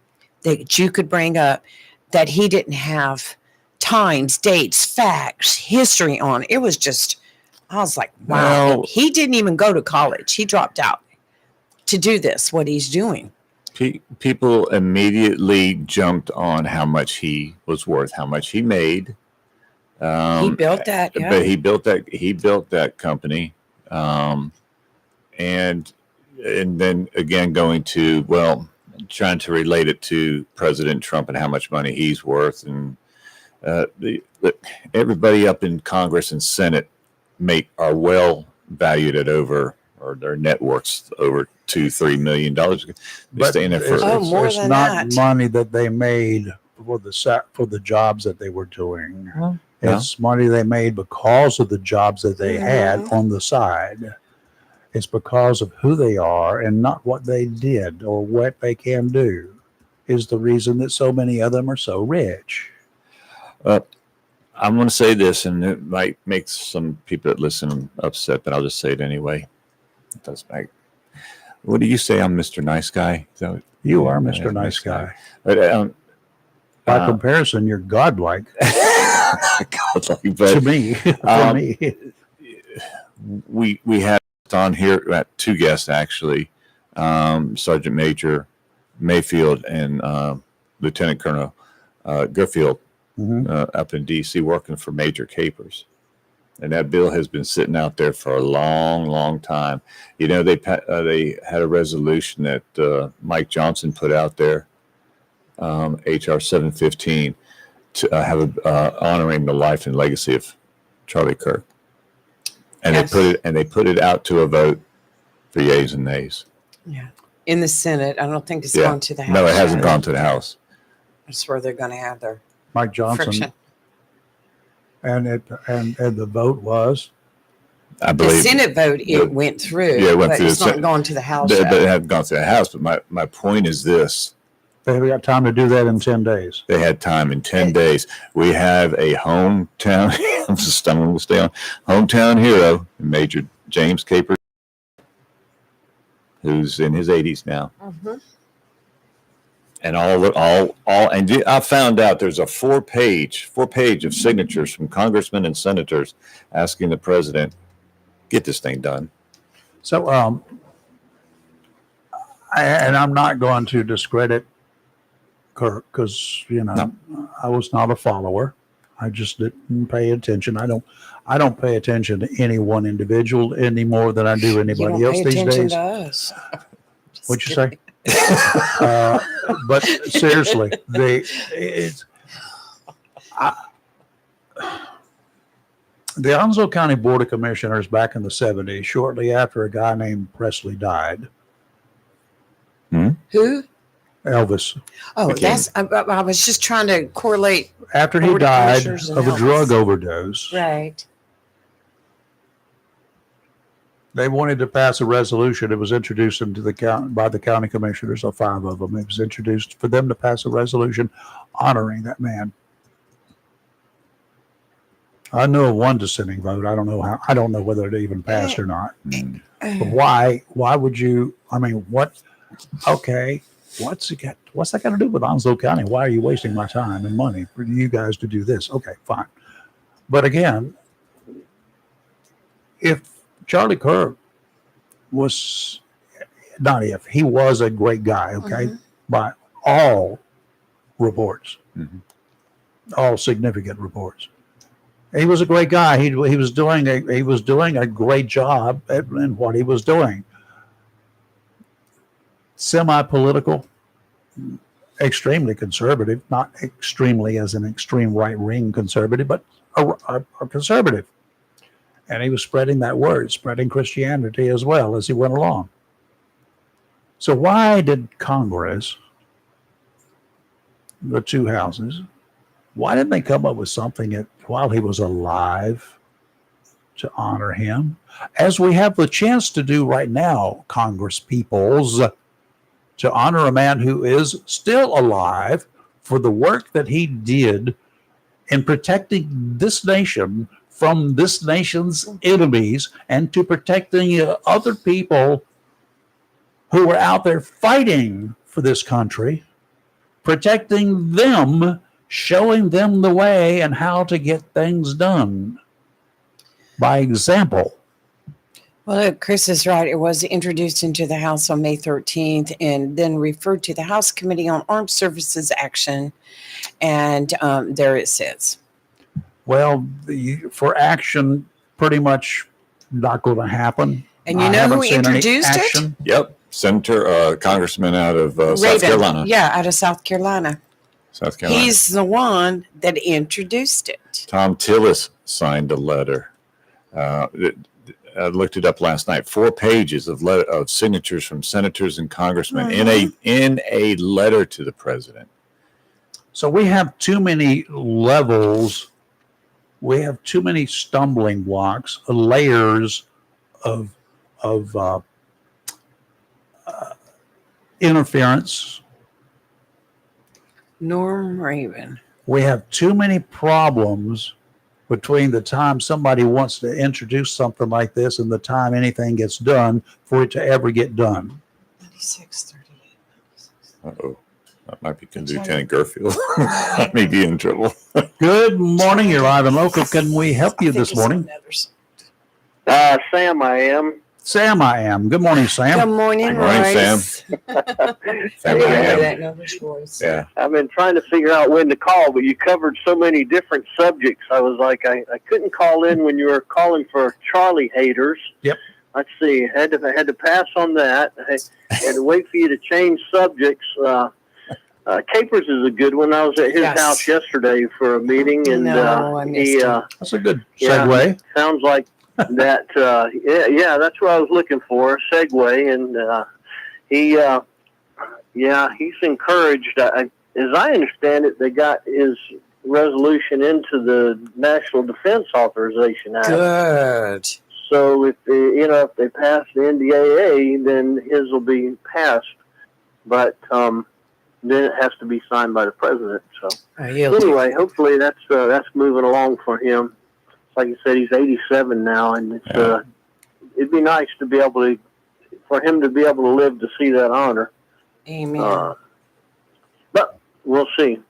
that you could bring up that he didn't have times, dates, facts, history on. It was just, I was like, wow. Well, he didn't even go to college. He dropped out to do this, what he's doing. People immediately jumped on how much he was worth, how much he made. He built that, yeah. But he built that company. And then again, going to, trying to relate it to President Trump and how much money he's worth. And everybody up in Congress and Senate are well valued at over, or their net worth's over $2-3 million. But staying there for it's not money that they made for the jobs that they were doing. It's money they made because of the jobs that they had on the side. It's because of who they are and not what they did or what they can do is the reason that so many of them are so rich. I'm going to say this, and it might make some people that listen upset, but I'll just say it anyway. It does make. What do you say? I'm Mr. Nice Guy. Is that what, You are Mr. Nice Guy. But, By comparison, you're godlike godlike, but to me. For me. We had on here two guests actually, Sergeant Major Mayfield and Lieutenant Colonel Garfield up in D.C. working for Major Capers. And that bill has been sitting out there for a long, long time. You know, they had a resolution that Mike Johnson put out there, HR 715, to have honoring the life and legacy of Charlie Kirk. And Yes. they put it out to a vote for yeas and nays. Yeah. In the Senate. I don't think it's Yeah. gone to the House. No, it hasn't yet. gone to the House. That's where they're going to have their Mike Johnson. friction. And the vote was I The believe. Senate vote, it went through. Yeah, it went but through it's the not Senate. gone to the House But yet. it hadn't gone to the House. But my point is this. they've got time to do that in 10 days. They had time in 10 days. We have a hometown. I'm going to stay on hometown hero, Major James Capers, who's in his 80s now. Mhm. And and I found out there's a four page of signatures from congressmen and senators asking the president, get this thing done. So, I'm not going to discredit Kirk because, I was not a follower. I just didn't pay attention. I don't pay attention to any one individual any more than I do You anybody don't else pay these attention days. to us. Just What'd you kidding. say? But seriously, the Onslow County Board of Commissioners back in the 70s, shortly after a guy named Presley died, Who? Elvis, Oh, Became- I was just trying to correlate. after he Board of died Commissioners and of a Elvis. drug overdose, Right. they wanted to pass a resolution. It was introduced into the county by the county commissioners, or 5 of them. It was introduced for them to pass a resolution honoring that man. I know of one dissenting vote. I don't know whether it even passed or not. Mm. But why would you? I mean, what? Okay, what's that got to do with Onslow County? Why are you wasting my time and money for you guys to do this? Okay, fine. But again, if Charlie Kirk was he was a great guy, okay, by all reports, all significant reports. He was a great guy. He was doing a great job in what he was doing. Semi-political, extremely conservative, not extremely as an extreme right-wing conservative, but a conservative. And he was spreading that word, spreading Christianity as well as he went along. So why did Congress, the two houses, why didn't they come up with something while he was alive to honor him? As we have the chance to do right now, Congress peoples, to honor a man who is still alive for the work that he did in protecting this nation from this nation's enemies and to protecting other people who were out there fighting for this country, protecting them, showing them the way and how to get things done by example. Well, look, Chris is right. It was introduced into the House on May 13th and then referred to the House Committee on Armed Services Action. And there it says. Well, for action, pretty much not going to happen. And you I know haven't who seen any introduced it? action. Yep. Senator, Congressman out of South Raven. Carolina. Yeah, out of South Carolina. South Carolina. He's the one that introduced it. Tom Tillis signed a letter. I looked it up last night. 4 pages of signatures from senators and congressmen in a letter to the president. So we have too many levels. We have too many stumbling blocks, layers of interference. Norm Raven. We have too many problems between the time somebody wants to introduce something like this and the time anything gets done for it to ever get done. 9638. Uh-oh. That might be Lieutenant Garfield. I may be in trouble. Good morning. You're live and local. Can we help you this morning? Sam, I am. Sam, I am. Good morning, Sam. Good morning, Good morning, Royce. Sam, I am. That number's voice. Yeah. I've been trying to figure out when to call, but you covered so many different subjects. I was like, I couldn't call in when you were calling for Charlie haters. Yep. Let's see. I had to pass on that. I had to wait for you to change subjects. Capers is a good one. I was at his house yesterday for a meeting, and I missed him. That's a good segue. Sounds like that. Yeah, that's what I was looking for. Segue, and he's encouraged. As I understand it, they got his resolution into the National Defense Authorization Act. Good. So if they pass the NDAA, then his will be passed. But then it has to be signed by the president. So anyway, hopefully that's moving along for him. Like you said, he's 87 now, and it'd be nice to be able for him to be able to live to see that honor. Amen. But we'll see.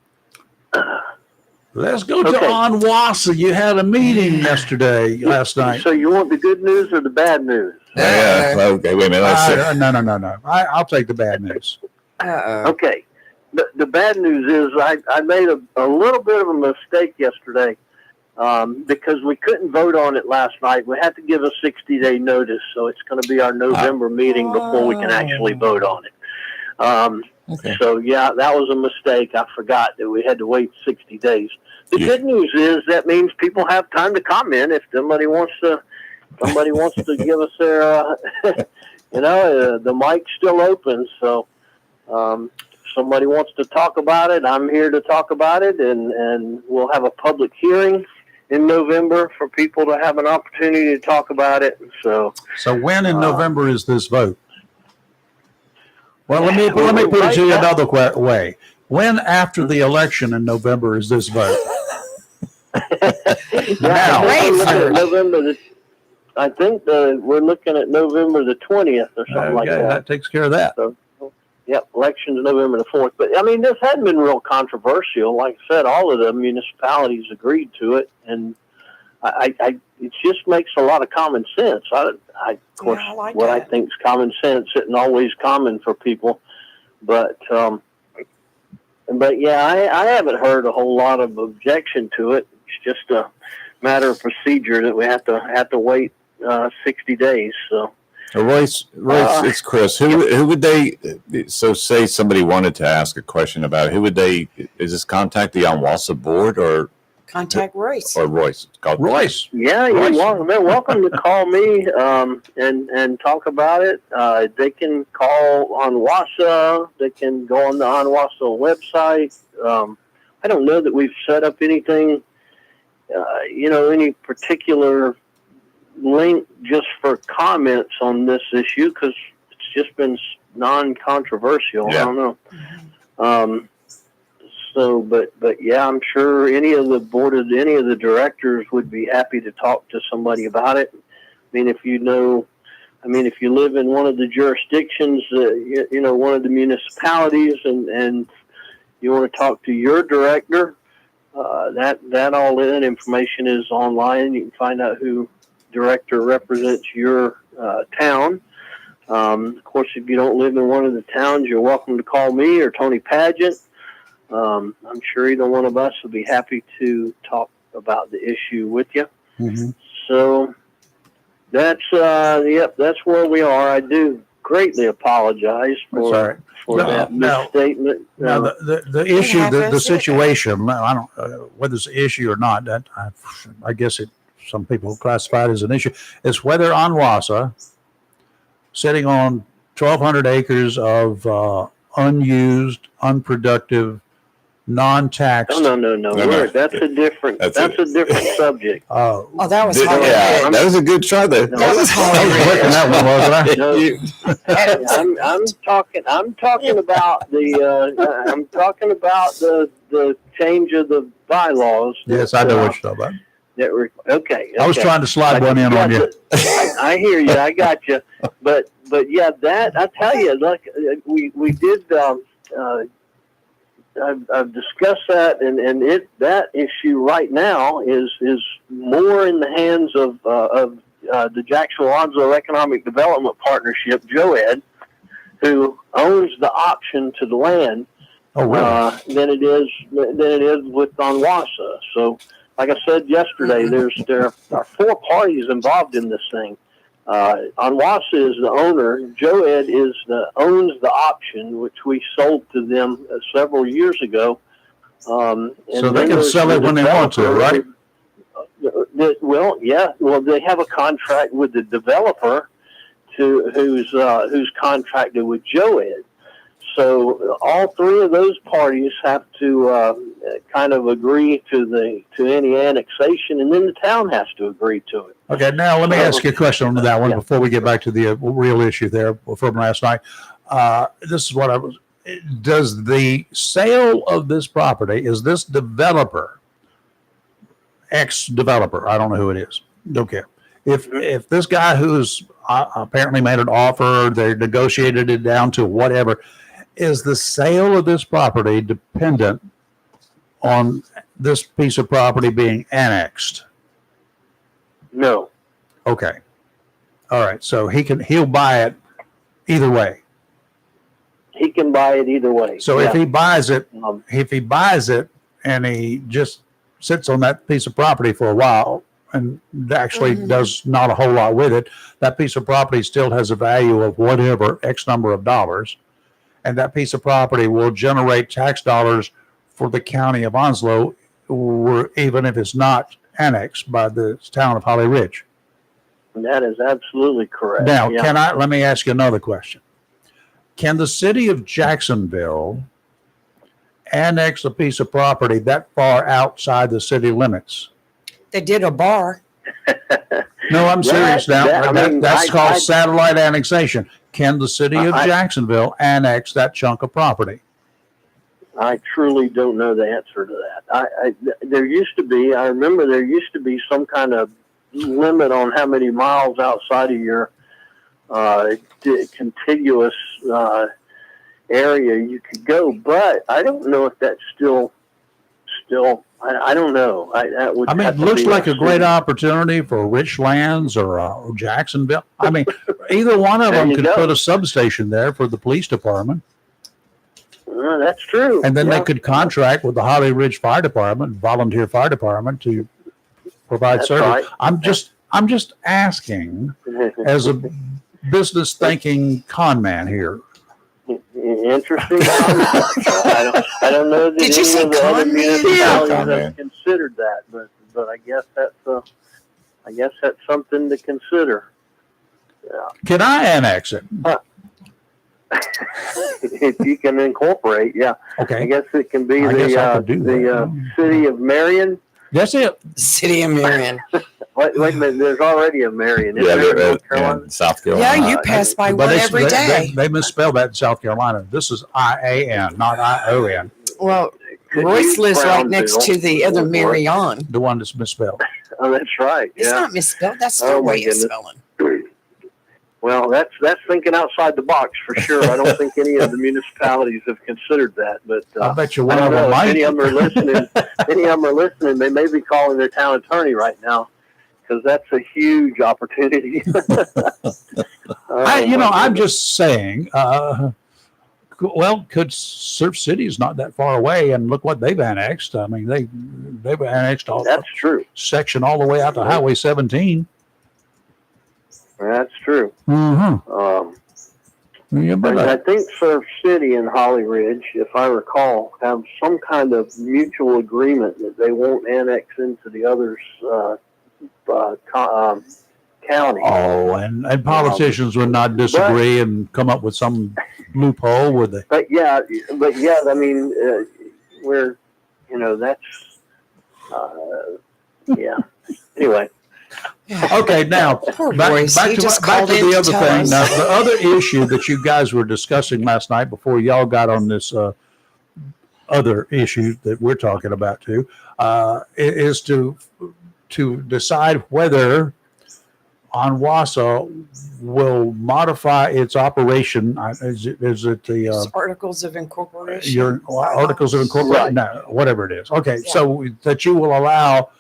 Let's go to Onwassa. You had a meeting last night. So you want the good news or the bad news? Yeah. Okay. Wait a minute. No. I'll take the bad news. Okay. The bad news is I made a little bit of a mistake yesterday because we couldn't vote on it last night. We had to give a 60-day notice, so it's going to be our November meeting before we can actually vote on it. Okay. So, yeah, that was a mistake. I forgot that we had to wait 60 days. The good news is that means people have time to comment if somebody wants to give us their, the mic's still open. So somebody wants to talk about it, I'm here to talk about it, and we'll have a public hearing in November for people to have an opportunity to talk about it. So when in November is this vote? Well, let me put it to you another way. When after the election in November is this vote? Now, I think we're looking at November the 20th or something like that. That takes care of that. So, election's November the 4th. But, I mean, this hadn't been real controversial. Like I said, all of the municipalities agreed to it, and it just makes a lot of common sense. Of course, what I think is common sense isn't always common for people. But yeah, I haven't heard a whole lot of objection to it. It's just a matter of procedure that we have to wait 60 days. So, Royce, it's Chris. Who would they? So, say somebody wanted to ask a question about it. Who would they? Is this contact the Onwassa board or contact Royce? Or Royce? Royce. Yeah, Royce. They're welcome to call me and talk about it. They can call Onwassa. They can go on the Onwassa website. I don't know that we've set up anything, any particular link just for comments on this issue because it's just been non-controversial. Yeah. I don't know. So, but yeah, I'm sure any of the directors would be happy to talk to somebody about it. I mean, if you live in one of the jurisdictions, one of the municipalities, and you want to talk to your director, that all that information is online. You can find out who director represents your town. Of course, if you don't live in one of the towns, you're welcome to call me or Tony Pageant. I'm sure either one of us will be happy to talk about the issue with you. Mm-hmm. So that's that's where we are. I do greatly apologize for that misstatement. Now the issue, the situation. I don't whether it's an issue or not. That I guess some people classify it as an issue. It's whether Onwassa, sitting on 1,200 acres of unused, unproductive non-taxed. No. No. That's a different. That's That's a different subject. Oh, Oh, that was Yeah, Holly Ridge. that was a good try there. No, That was Holly Ridge. working that one, wasn't I? No. You- I'm talking about the. I'm talking about the change of the bylaws. Yes, I know what you're talking about. That were okay. I was trying to slide one in on you. I hear you. I got you. But yeah, that I tell you, look, we did. I've discussed that, and that issue right now is more in the hands of the Jacksonville Economic Development Partnership, JOED, who owns the option to the land. Oh, really? Than it is with Onwassa. So, like I said yesterday, there are 4 parties involved in this thing. Onwassa is the owner. JOED owns the option, which we sold to them several years ago. So they can sell it when they want to, right? Well, yeah. Well, they have a contract with the developer who's contracted with JOED. So all 3 of those parties have to kind of agree to any annexation, and then the town has to agree to it. Okay, now let me ask you a question on that one before we get back to the real issue there from last night. This is what does the sale of this property, is this developer, ex-developer, I don't know who it is, don't care. If this guy who's apparently made an offer, they negotiated it down to whatever, is the sale of this property dependent on this piece of property being annexed? No. Okay. All right. So he'll buy it either way. He can buy it either way. So yeah. if he buys it and he just sits on that piece of property for a while and actually does not a whole lot with it, that piece of property still has a value of whatever X number of dollars. And that piece of property will generate tax dollars for the county of Onslow, even if it's not annexed by the town of Holly Ridge. That is absolutely correct. Now, yeah. let me ask you another question. Can the city of Jacksonville annex a piece of property that far outside the city limits? They did a bar. No, I'm serious now. That's called I satellite annexation. Can the city of Jacksonville annex that chunk of property? I truly don't know the answer to that. There used to be, I remember there used to be some kind of limit on how many miles outside of your contiguous area you could go, but I don't know if that's still I don't know. It looks like a great opportunity for Richlands or Jacksonville. I mean, either one of them could put a substation there for the police department. That's true. And then they could contract with the Holly Ridge Fire Department, volunteer fire department, to provide service. Right. I'm just asking, as a business thinking con man here. Interesting. I don't know that Did you say any of the other con man? municipalities Yeah. have considered that, but I guess that's something to consider. Yeah. Can I annex it? If you can incorporate, yeah. Okay. I guess it can be I guess I could do the city of Marion. That's it. City of Marion. Wait a minute. There's already a Marion. Yeah, There in they're North Carolina? in South Carolina. Yeah, you pass by But one every day. They misspelled that in South Carolina. This is IAN, not ION. Well, Could Royce use lives right next Brownsville. to the other Marion. The one that's misspelled. Oh, that's right. It's Yeah. not misspelled. That's the Oh, my way it's goodness. spelling. Well, that's thinking outside the box for sure. I don't think any of the municipalities have considered that, but I bet you I one don't of know. them If might. any of them are listening. Any of them are listening. They may be calling their town attorney right now because that's a huge opportunity. I'm just saying. Could Surf City's not that far away, and look what they've annexed. I mean, they've annexed all That's true. section all the way out to Highway 17. That's true. Mm-hmm. Yeah, But I but think Surf City and Holly Ridge, if I recall, have some kind of mutual agreement that they won't annex into the other's county. and politicians would not disagree and come up with some loophole with it. But yeah, I mean, we're, that's, yeah. Anyway. Okay, now Poor back Royce. to He just back called to in the to other tell thing. us. Now, the other issue that you guys were discussing last night before y'all got on this other issue that we're talking about too, is to decide whether ONWASA will modify its operation. Is it the It's articles of incorporation. your articles of incorporation? Right. No, whatever it is. Okay, Yeah. so that you will allow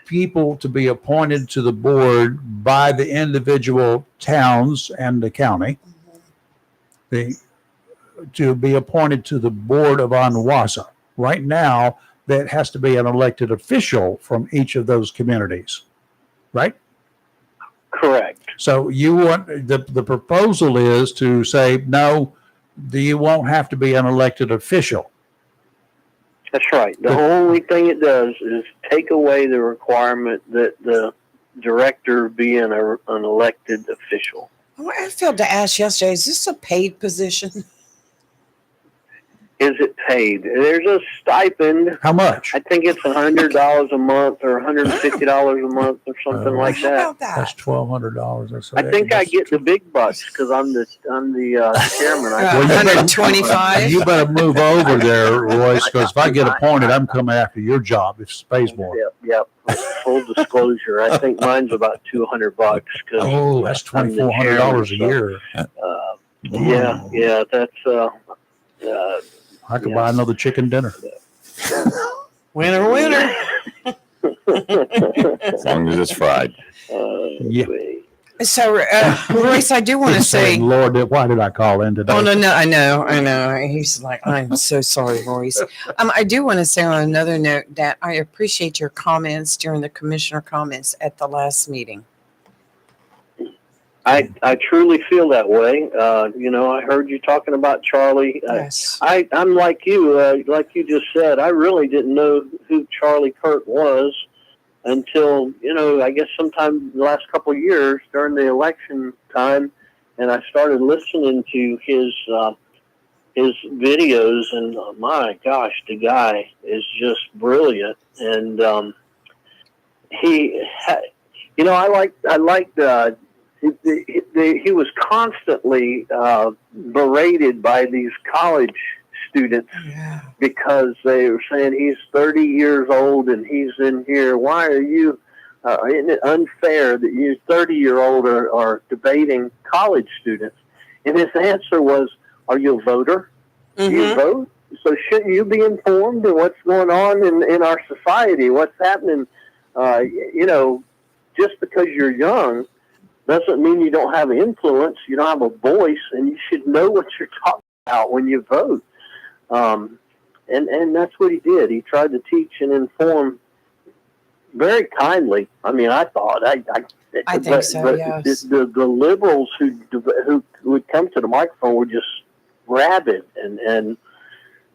people to be appointed to the board by the individual towns and the county. To be appointed to the board of ONWASA. Right now, that has to be an elected official from each of those communities, right? Correct. So you want the proposal is to say no, you won't have to be an elected official. That's right. The only thing it does is take away the requirement that the director be an elected official. Oh, I failed to ask yesterday, is this a paid position? Is it paid? There's a stipend. How much? I think it's $100 a month or $150 a month or something like How that. about that? That's $1,200. I think I get the big bucks because I'm the chairman. Well, you better- 125. You better move over there, Royce, because if I get appointed, I'm coming after your job. If it pays more. Yep. Full disclosure, I think mine's about $200. Cause Oh, that's I'm the $2,400 a chairman, year. Yeah. That's I could buy another chicken dinner. Winner, winner. As long as it's fried. Yeah. So, Royce, I do want to He's saying, say, Lord, why did I call in today? oh, no, I know. He's like, I'm so sorry, Royce. I do want to say on another note that I appreciate your comments during the commissioner comments at the last meeting. I truly feel that way. I heard you talking about Charlie. Yes. I'm like you just said. I really didn't know who Charlie Kirk was until I guess sometime the last couple of years during the election time, and I started listening to his videos, and my gosh, the guy is just brilliant, and I liked. He was constantly berated by these college students because they were saying he's 30 years old and he's in here. Why are you? Isn't it unfair that you 30-year-old are debating college students? And his answer was, "Are you a voter? Mm-hmm. You vote, so shouldn't you be informed of what's going on in our society? What's happening? Just because you're young doesn't mean you don't have influence. You don't have a voice, and you should know what you're talking about when you vote." And that's what he did. He tried to teach and inform very kindly. I mean, I thought I think so. Yes. The liberals who would come to the microphone were just rabid and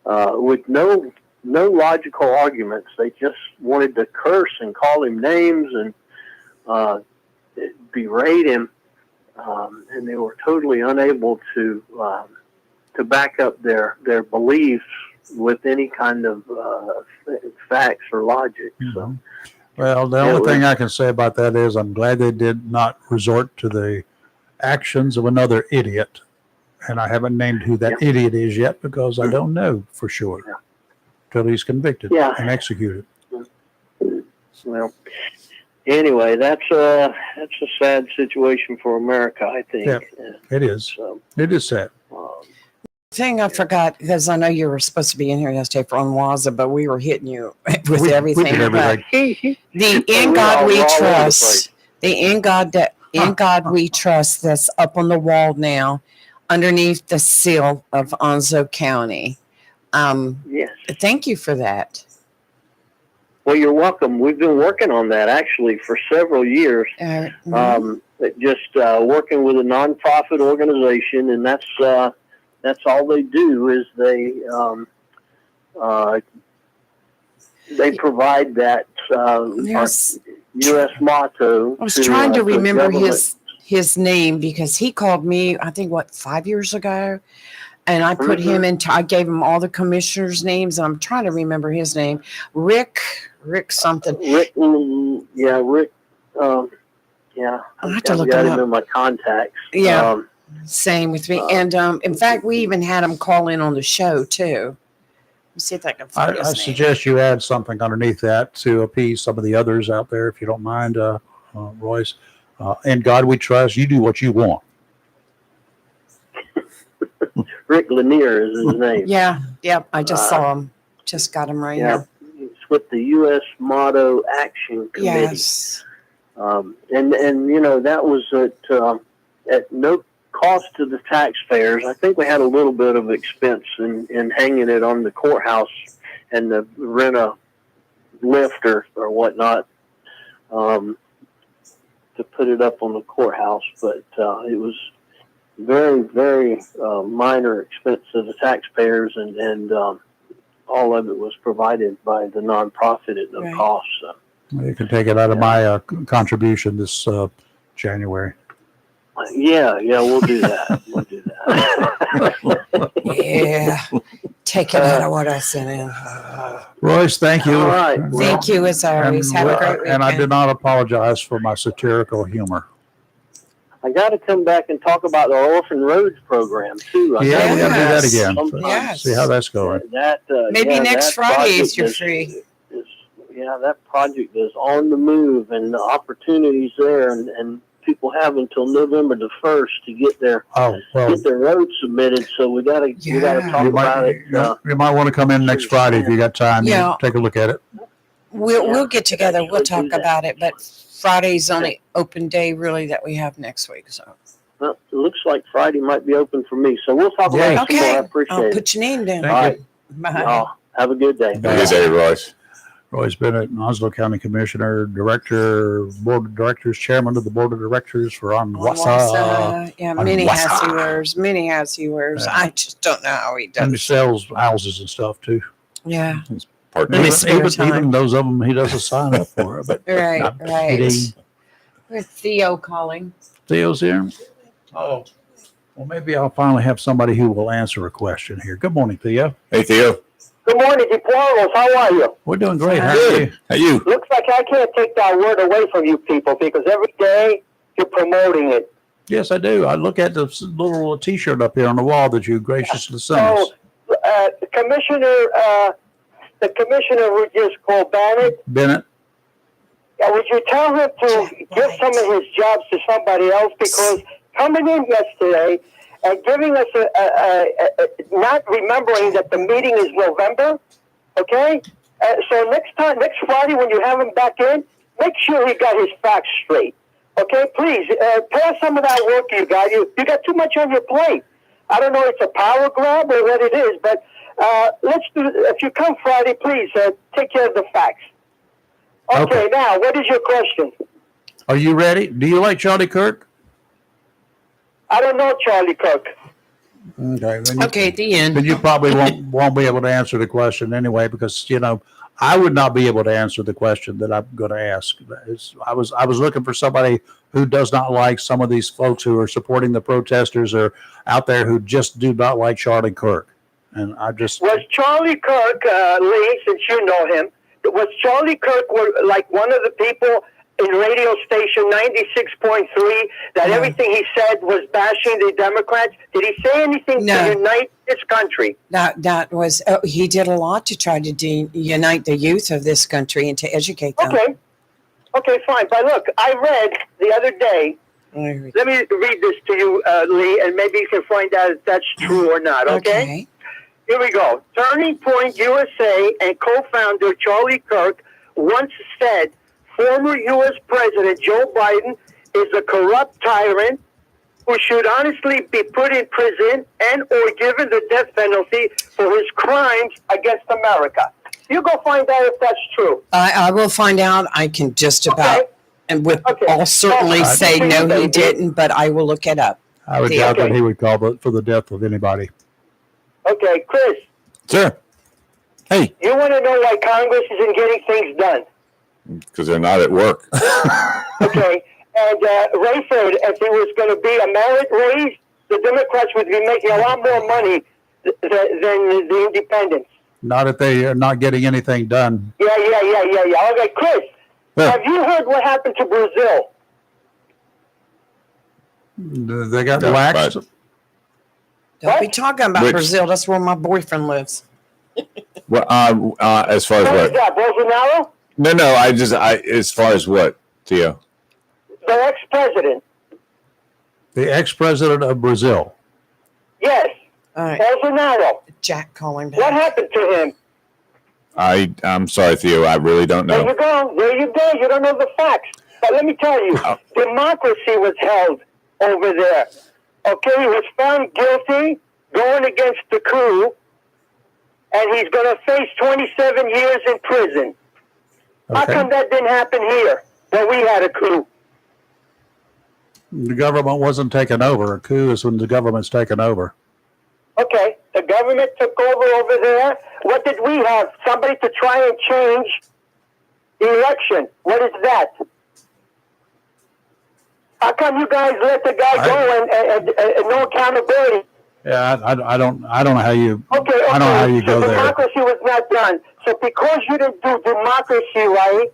with no logical arguments. They just wanted to curse and call him names and berate him, and they were totally unable to back up their beliefs with any kind of facts or logic. So, Well, the only thing I can say about that is I'm glad they did not resort to the actions of another idiot. And I haven't named who that idiot is yet because I don't know for sure till he's convicted and executed. Well, anyway, that's a sad situation for America, I think. Yeah, it is. So, it is sad. Thing I forgot, because I know you were supposed to be in here yesterday for ONWASA, but we were hitting you with everything. We did everything. The In God We Trust, the In God We Trust that's up on the wall now, underneath the seal of Onzo County. yes. Thank you for that. Well, you're welcome. We've been working on that actually for several years. Just working with a nonprofit organization, and that's all they do is they provide that U.S. motto. I was trying to remember his name because he called me, I think, 5 years ago, And I put him into, I gave him all the commissioners' names. I'm trying to remember his name. Rick something. Rick. Yeah. I'll have to look got him him up. in my contacts. Yeah. Same with me. And in fact, we even had him call in on the show too. Let's see if I can find I his name. suggest you add something underneath that to appease some of the others out there, if you don't mind, Royce. In God we trust. You do what you want. Rick Lanier is his name. Yeah. I just saw him. Just got him right here. It's with the U.S. Motto Action Committee. Yes. And that was at no cost to the taxpayers. I think we had a little bit of expense in hanging it on the courthouse and the rent a lift or whatnot to put it up on the courthouse, but it was very, very minor expense to the taxpayers, and all of it was provided by the nonprofit at no cost. So. You can take it out of my contribution this January. Yeah, we'll do that. Yeah. Take it out of what I sent in. Royce, thank you. All right. Thank you as always. Have a great weekend. And I did not apologize for my satirical humor. I got to come back and talk about the Orphan Roads program too. We got to do that Yes. again. Yes. See how that's going. Maybe next that Friday if project you're is- free. that project is on the move, and the opportunities there, and people have until November the 1st to get their road submitted. So we got to talk about it. You might want to come in next Friday if you got time. Yeah. Take a look at it. We'll get together. We'll talk do that. about it. But Friday's only open day really that we have next week. So Well, it looks like Friday might be open for me. So we'll talk about it some more. I okay, appreciate I'll it. put your name down. Thank All right. Bye. Have a good day. Have a good day, Royce. Royce Bennett, Oslo County Commissioner, Director, Board of Directors, Chairman of the Board of Directors for Onwassa. Yeah, on many Wasa. hats he wears. Yeah. I just don't know how he And he does. sells houses and stuff too. Yeah, Part In two. his spare time. Even those of them he doesn't sign up for. But right. I'm kidding. With Theo calling. Theo's here. Oh, well, maybe I'll finally have somebody who will answer a question here. Good morning, Theo. Hey, Theo. Good morning, Deplorables. How are you? We're doing great. How are you? Good. How you? Looks like I can't take that word away from you people because every day you're promoting it. Yes, I do. I look at the little T-shirt up here on the wall that you graciously sent us. So, the commissioner who just called Bennett. would you tell him to give some of his jobs to somebody else? Because coming in yesterday and giving us not remembering that the meeting is November, okay? So next Friday when you have him back in, make sure he got his facts straight, okay? Please, pass some of that work you got. You got too much on your plate. I don't know if it's a power grab or what it is, but let's do. If you come Friday, please take care of the facts. Okay, now, what is your question? Are you ready? Do you like Charlie Kirk? I don't know Charlie Kirk. Okay. Okay, at the end. Then you probably won't be able to answer the question anyway, because I would not be able to answer the question that I'm going to ask. I was looking for somebody who does not like some of these folks who are supporting the protesters or out there who just do not like Charlie Kirk. And I just Was Charlie Kirk, Lee, since you know him, was Charlie Kirk like one of the people in radio station 96.3 that everything he said was bashing the Democrats? Did he say anything to unite this country? That was he did a lot to try to unite the youth of this country and to educate them. Okay, fine. But look, I read the other day. Let me read this to you, Lee, and maybe you can find out if that's true or not. Okay. Here we go. Turning Point USA and co-founder Charlie Kirk once said former U.S. President Joe Biden is a corrupt tyrant who should honestly be put in prison and or given the death penalty for his crimes against America. You go find out if that's true. I will find out. I can just about and with all certainly say no, he didn't, but I will look it up. I would doubt that he would call for the death of anybody. Okay, Chris. Sir. Hey. You want to know why Congress isn't getting things done? Because they're not at work. Okay. And Ray said if it was going to be a merit raise, the Democrats would be making a lot more money than the independents. Not if they are not getting anything done. Yeah. Okay, Chris, Yeah. have you heard what happened to Brazil? They got No, laxed. but- Don't be talking about Which- Brazil. That's where my boyfriend lives. Well, as far as Who is what? that, Bolsonaro? No. As far as what, Theo? The ex-president. The ex-president of Brazil. Yes, All right. Bolsonaro. Jack calling What back. happened to him? I'm sorry, Theo. I really don't There know. you go. There you go. You don't know the facts. But let me tell you, Oh. democracy was held over there. Okay, he was found guilty going against the coup, and he's going to face 27 years in prison. How Okay. come that didn't happen here when we had a coup? The government wasn't taken over. A coup is when the government's taken over. Okay, the government took over there. What did we have? Somebody to try and change the election. What is that? How come you guys let the guy go and no accountability? Yeah, I don't know how you. Okay, I don't know how you so go there. democracy was not done. So because you didn't do democracy right,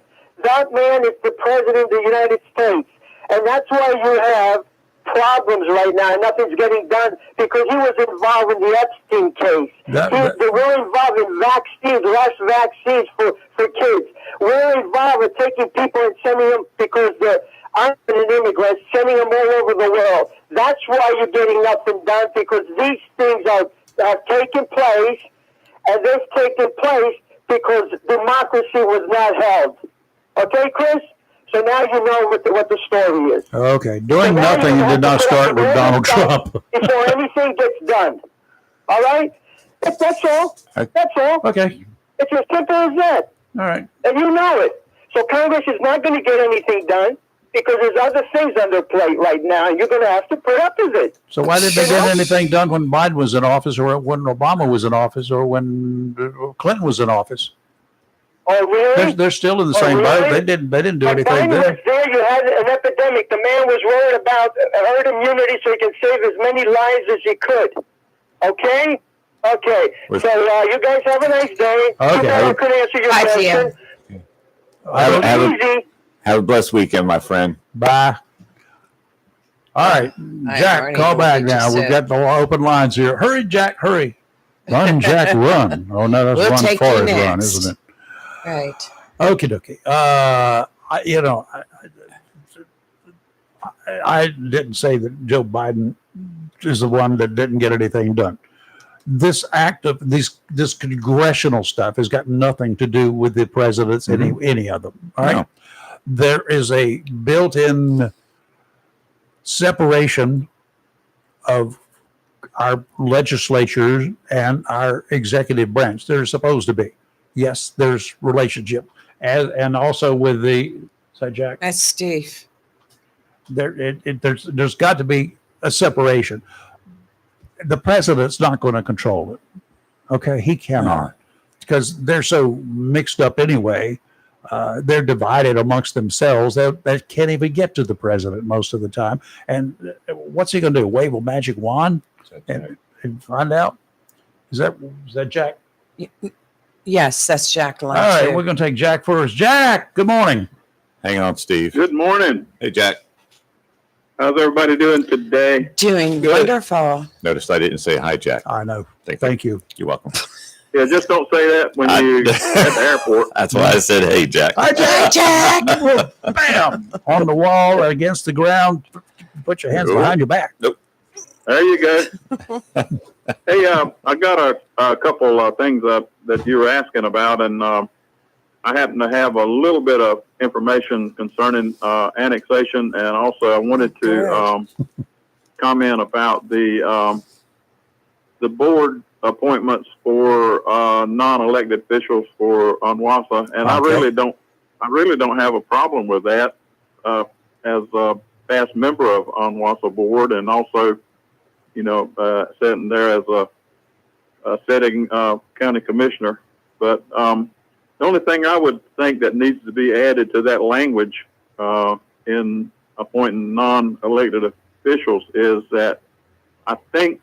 that man is the president of the United States. And that's why you have problems right now. Nothing's getting done because he was involved in the Epstein case. They were involved in vaccines, less vaccines for kids. We're involved in taking people and sending them because they're undocumented immigrants, sending them all over the world. That's why you're getting nothing done, because these things have taken place, and they've taken place because democracy was not held. Okay, Chris? So now you know what the story is. Okay, doing So now nothing you have did to not put up start with the Donald evidence Trump. before anything gets done. All right? That's all. That's all. Okay, It's as simple as that. all right. And you know it. So Congress is not going to get anything done because there's other things on their plate right now, and you're going to have to put up with it. So why didn't they get anything done when Biden was in office, or when Obama was in office, or when Clinton was in office? Oh, really? They're still in the Oh, same boat. really? They didn't do When anything Biden was there. there, you had an epidemic. The man was worried about herd immunity so he can save as many lives as he could. Okay? Okay. So you guys have a nice day. Okay. I could answer your Bye, question. Have a blessed weekend, my friend. Bye. All right, I Jack, already call know back what you now. We've said. got the open lines here. Hurry, Jack, hurry. Run, Jack, run. Oh, no, that's We'll run take Forrest you run, next. isn't it? Right. Okie dokie. I didn't say that Joe Biden is the one that didn't get anything done. This act of this congressional stuff has got nothing to do with the presidents, any of them. All right. No. There is a built-in separation of our legislatures and our executive branch. There's supposed to be. Yes, there's relationship, and also with the. Say, Jack. That's Steve. There's got to be a separation. The president's not going to control it. Okay, he cannot, because they're so mixed up anyway. They're divided amongst themselves. They can't even get to the president most of the time. And what's he going to do? Wave a magic wand and find out? Is that Jack? Yes, that's Jack All Lunch. right, we're going to take Jack first. Jack, good morning. Hang on, Steve. Good morning. Hey, Jack. How's everybody doing today? Doing Good. wonderful. Noticed I didn't say hi, Jack. I know. Thank you. You're welcome. Yeah, just don't say that when you're at the airport. That's why I said, hey, Jack. Hi, Hey, Jack. Jack. Bam! On the wall, against the ground. Put your hands behind your back. There you go. Hey, I got a couple of things that you were asking about, and I happen to have a little bit of information concerning annexation, and also I wanted to comment about the board appointments for non-elected officials for UNWASA, and I really don't have a problem with that as a past member of UNWASA board, and also, sitting there as a sitting county commissioner. But the only thing I would think that needs to be added to that language in appointing non-elected officials is that I think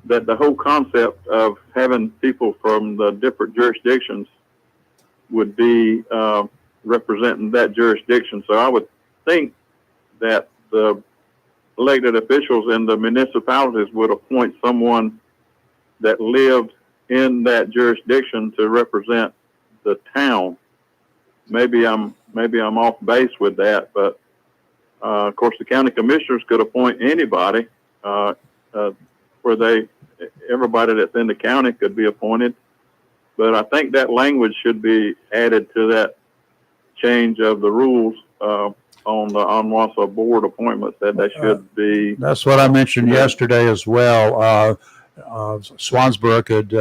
that the whole concept of having people from the different jurisdictions would be representing that jurisdiction. So I would think that the elected officials in the municipalities would appoint someone that lived in that jurisdiction to represent the town. Maybe I'm off base with that, but of course the county commissioners could appoint anybody, everybody that's in the county could be appointed. But I think that language should be added to that change of the rules on the ONWASA board appointments, that they should be. That's what I mentioned yesterday as well. Swansboro could,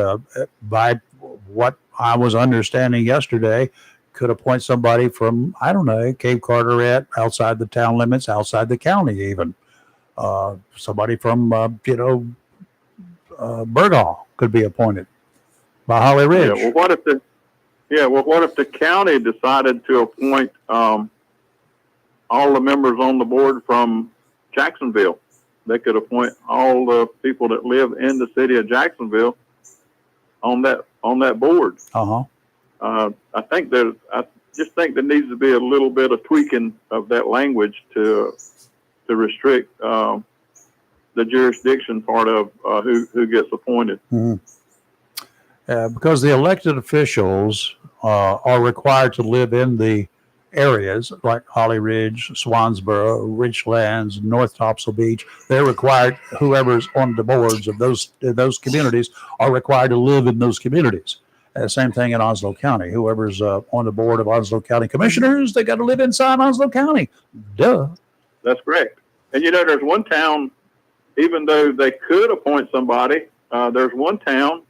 by what I was understanding yesterday, could appoint somebody from, I don't know, Cape Carteret, outside the town limits, outside the county even. Somebody from, Bergall could be appointed by Holly Ridge. Yeah, what if the county decided to appoint all the members on the board from Jacksonville? They could appoint all the people that live in the city of Jacksonville on that board. Uh-huh. I just think there needs to be a little bit of tweaking of that language to restrict the jurisdiction part of who gets appointed. Mm-hmm. Because the elected officials are required to live in the areas like Holly Ridge, Swansboro, Richlands, North Topsail Beach. They're required, whoever's on the boards of those communities are required to live in those communities. Same thing in Onslow County. Whoever's on the board of Onslow County Commissioners, they got to live inside Onslow County. Duh. That's correct. And there's one town, even though they could appoint somebody, there's one town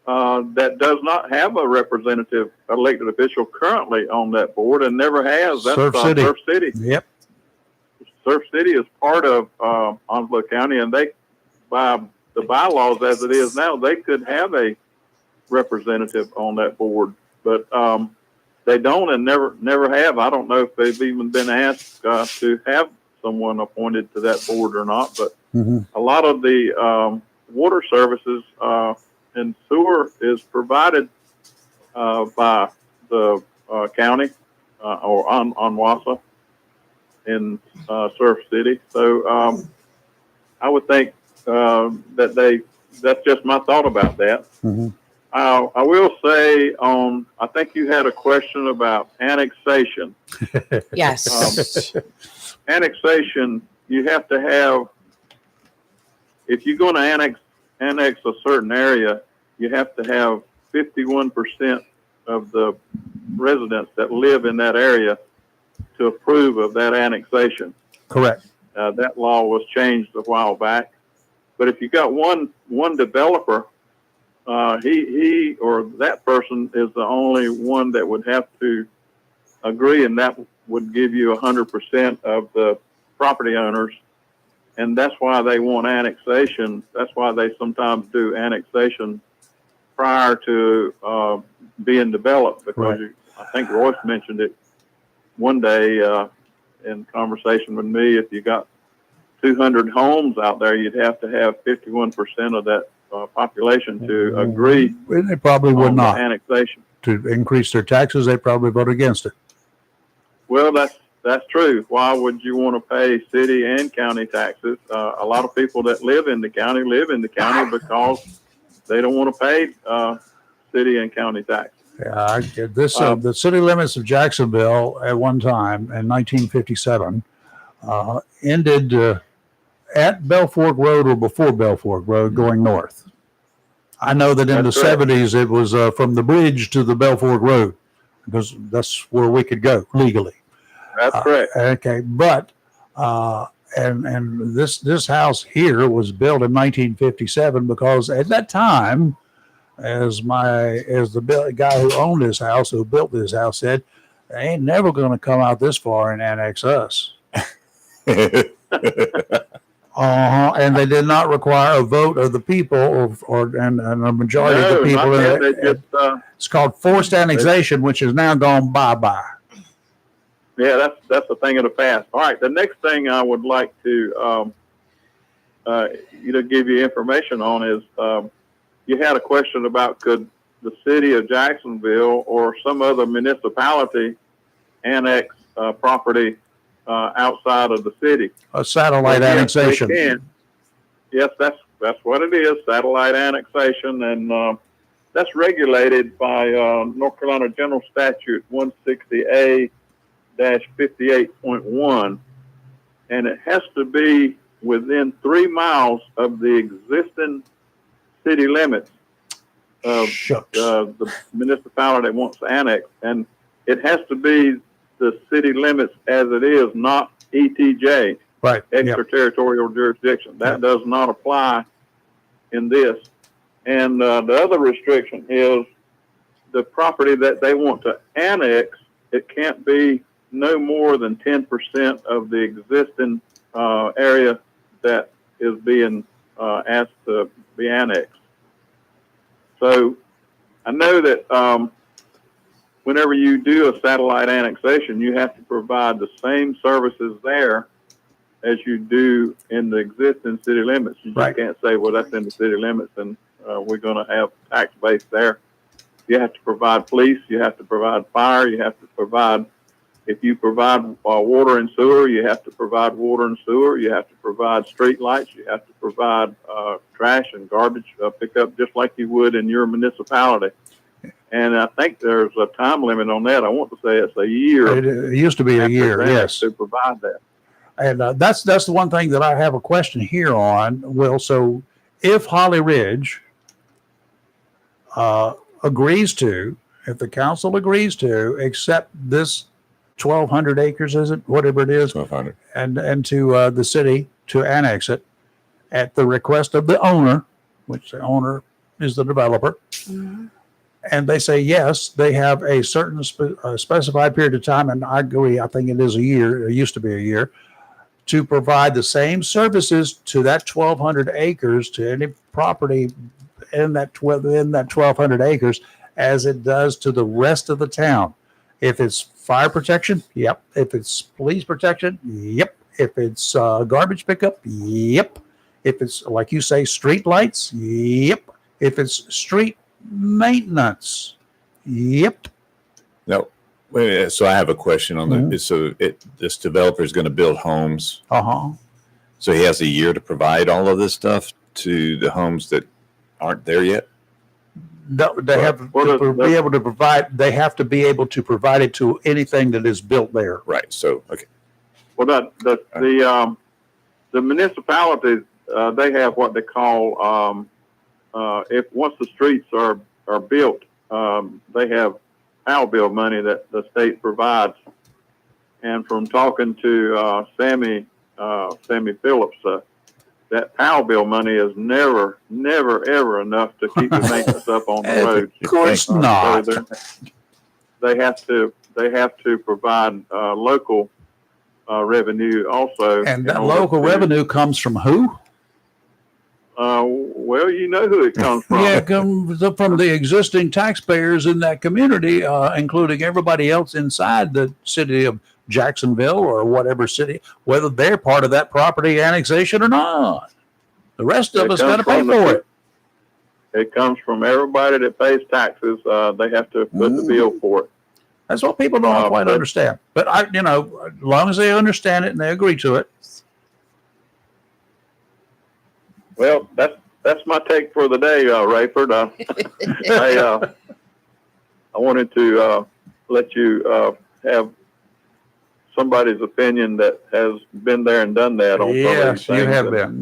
that does not have a representative elected official currently on that board and never has. That's Surf City. Yep. Surf City is part of Onslow County, and they, by the bylaws as it is now, they could have a representative on that board, but they don't and never have. I don't know if they've even been asked to have someone appointed to that board or not, but a lot of the water services and sewer is provided by the county or on ONWASA in Surf City. So I would think that's just my thought about that. Mm-hmm. I will say I think you had a question about annexation. Yes. Annexation, you have to have, if you're going to annex a certain area, you have to have 51% of the residents that live in that area to approve of that annexation. Correct. That law was changed a while back. But if you got one developer, he or that person is the only one that would have to agree, and that would give you 100% of the property owners. And that's why they want annexation. That's why they sometimes do annexation prior to being developed, because right. I think Royce mentioned it one day in conversation with me. If you got 200 homes out there, you'd have to have 51% of that population to agree. They probably would not. Annexation. To increase their taxes, they probably vote against it. Well, that's true. Why would you want to pay city and county taxes? A lot of people that live in the county because they don't want to pay city and county taxes. Yeah, the city limits of Jacksonville at one time in 1957 ended at Belfork Road or before Belfork Road going north. I know that in the 70s it was from the bridge to the Belfork Road, because that's where we could go legally. That's correct. Okay, but and this house here was built in 1957 because at that time, as the guy who owned this house, who built this house, said, they ain't never going to come out this far and annex us. And they did not require a vote of the people and a majority of the people. It's called forced annexation, which is now gone bye-bye. Yeah, that's a thing of the past. All right, the next thing I would like to give you information on is you had a question about could the city of Jacksonville or some other municipality annex property outside of the city. A satellite Well, yes, annexation. they can. Yes, that's what it is, satellite annexation, and that's regulated by North Carolina General Statute 160A-58.1, and it has to be within 3 miles of the existing city limits of the municipality that wants to annex, and it has to be the city limits as it is, not ETJ, Right. extraterritorial jurisdiction. That does not apply in this. And the other restriction is the property that they want to annex, it can't be no more than 10% of the existing area that is being asked to be annexed. So I know that whenever you do a satellite annexation, you have to provide the same services there as you do in the existing city limits. You just can't say, well, that's in the city limits and we're going to have tax base there. You have to provide police, you have to provide fire, you have to provide, if you provide water and sewer, you have to provide water and sewer, you have to provide street lights, you have to provide trash and garbage pickup just like you would in your municipality. And I think there's a time limit on that. I want to say it's a year. It used to be a year, yes. To provide that. And that's the one thing that I have a question here on. Well, so if Holly Ridge agrees to, if the council agrees to accept this 1,200 acres, is it, whatever it is, 1,200, and to the city to annex it at the request of the owner, which the owner is the developer, and they say yes, they have a certain specified period of time, and I agree, I think it is a year, it used to be a year, to provide the same services to that 1,200 acres, to any property in that 1,200 acres, as it does to the rest of the town. If it's fire protection, yep. If it's police protection, yep. If it's garbage pickup, yep. If it's, like you say, street lights, yep. If it's street maintenance, yep. No, wait a minute. So I have a question on the. So this developer is going to build homes. So he has a year to provide all of this stuff to the homes that aren't there yet. No, they have to be able to provide. They have to be able to provide it to anything that is built there. Right. So okay. Well, the municipalities they have what they call if once the streets are built, they have POW bill money that the state provides. And from talking to Sammy Phillips, that POW bill money is never, ever enough to keep the maintenance up on the roads. Of course not. So they have to provide local revenue also. And that local revenue comes from who? Well, you know who it comes from. Yeah, it comes from the existing taxpayers in that community, including everybody else inside the city of Jacksonville or whatever city, whether they're part of that property annexation or not. The rest of us got to pay for it. It comes from everybody that pays taxes. They have to put the bill for it. That's what people don't quite understand. But as long as they understand it and they agree to it. Well, that's my take for the day, Rayford. I wanted to let you have somebody's opinion that has been there and done that. On yes, you have been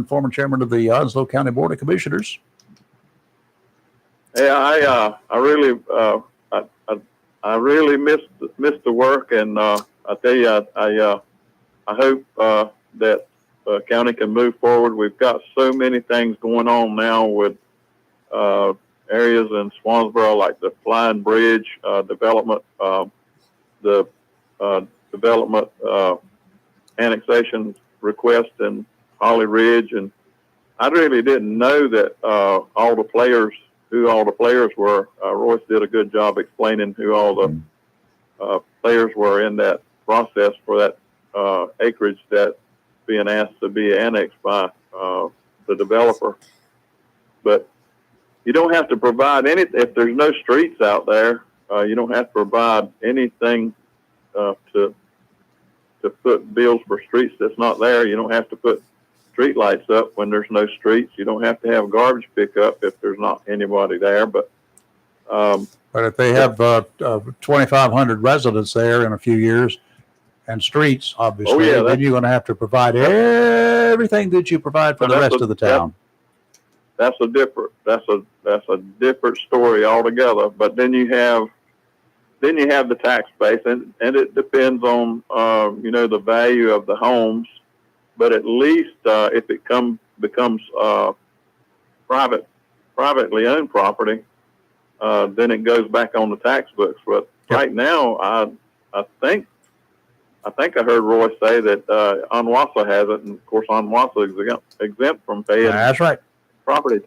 former chairman of the Onslow County Board of Commissioners. Yeah, I really missed the work, and I tell you, I hope that the county can move forward. We've got so many things going on now with areas in Swansboro, like the Flying Bridge development, the development annexation request in Holly Ridge, and I really didn't know that who all the players were. Royce did a good job explaining who all the players were in that process for that acreage that being asked to be annexed by the developer. But you don't have to provide any, if there's no streets out there, you don't have to provide anything to put bills for streets that's not there. You don't have to put street lights up when there's no streets. You don't have to have garbage pickup if there's not anybody there. But if they have 2,500 residents there in a few years and streets, obviously, then you're going to have to provide everything that you provide for the rest of the town. That's a different story altogether. But then you have the tax base, and it depends on the value of the homes. But at least if it becomes privately owned property, then it goes back on the tax books. But right now, I think I heard Roy say that Onwassa has it, and of course Onwassa is exempt from paying. That's right. Property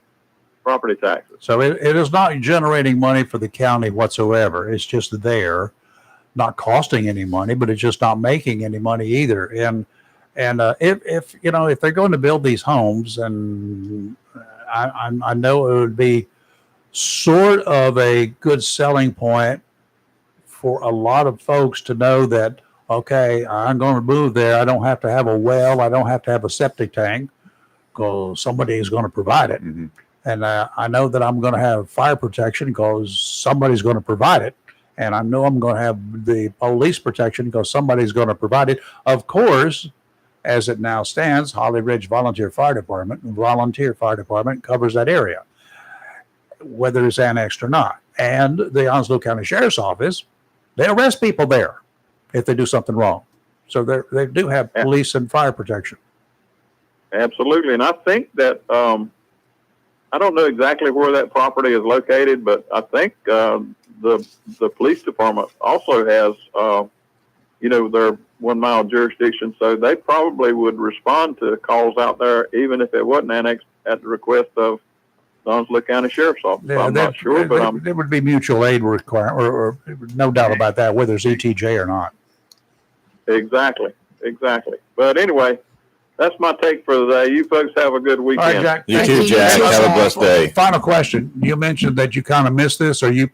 taxes. So it is not generating money for the county whatsoever. It's just there, not costing any money, but it's just not making any money either. And if they're going to build these homes, and I know it would be sort of a good selling point for a lot of folks to know that, okay, I'm going to move there. I don't have to have a well. I don't have to have a septic tank, because somebody is going to provide it. Mm-hmm. And I know that I'm going to have fire protection because somebody's going to provide it. And I know I'm going to have the police protection because somebody's going to provide it. Of course, as it now stands, Holly Ridge Volunteer Fire Department covers that area, whether it's annexed or not. And the Onslow County Sheriff's Office, they arrest people there if they do something wrong. So they do have police and fire protection. Absolutely. And I think that, I don't know exactly where that property is located, but I think the police department also has, their 1 mile jurisdiction. So they probably would respond to calls out there, even if it wasn't annexed at the request of the Onslow County Sheriff's Office. Yeah, I'm not sure, but there would be mutual aid requirement, or no doubt about that, whether it's ETJ or not. Exactly. But anyway, that's my take for the day. You folks have a good weekend. All right, Jack. You too, Jack. Have a blessed day. Final question. You mentioned that you kind of missed this. Are you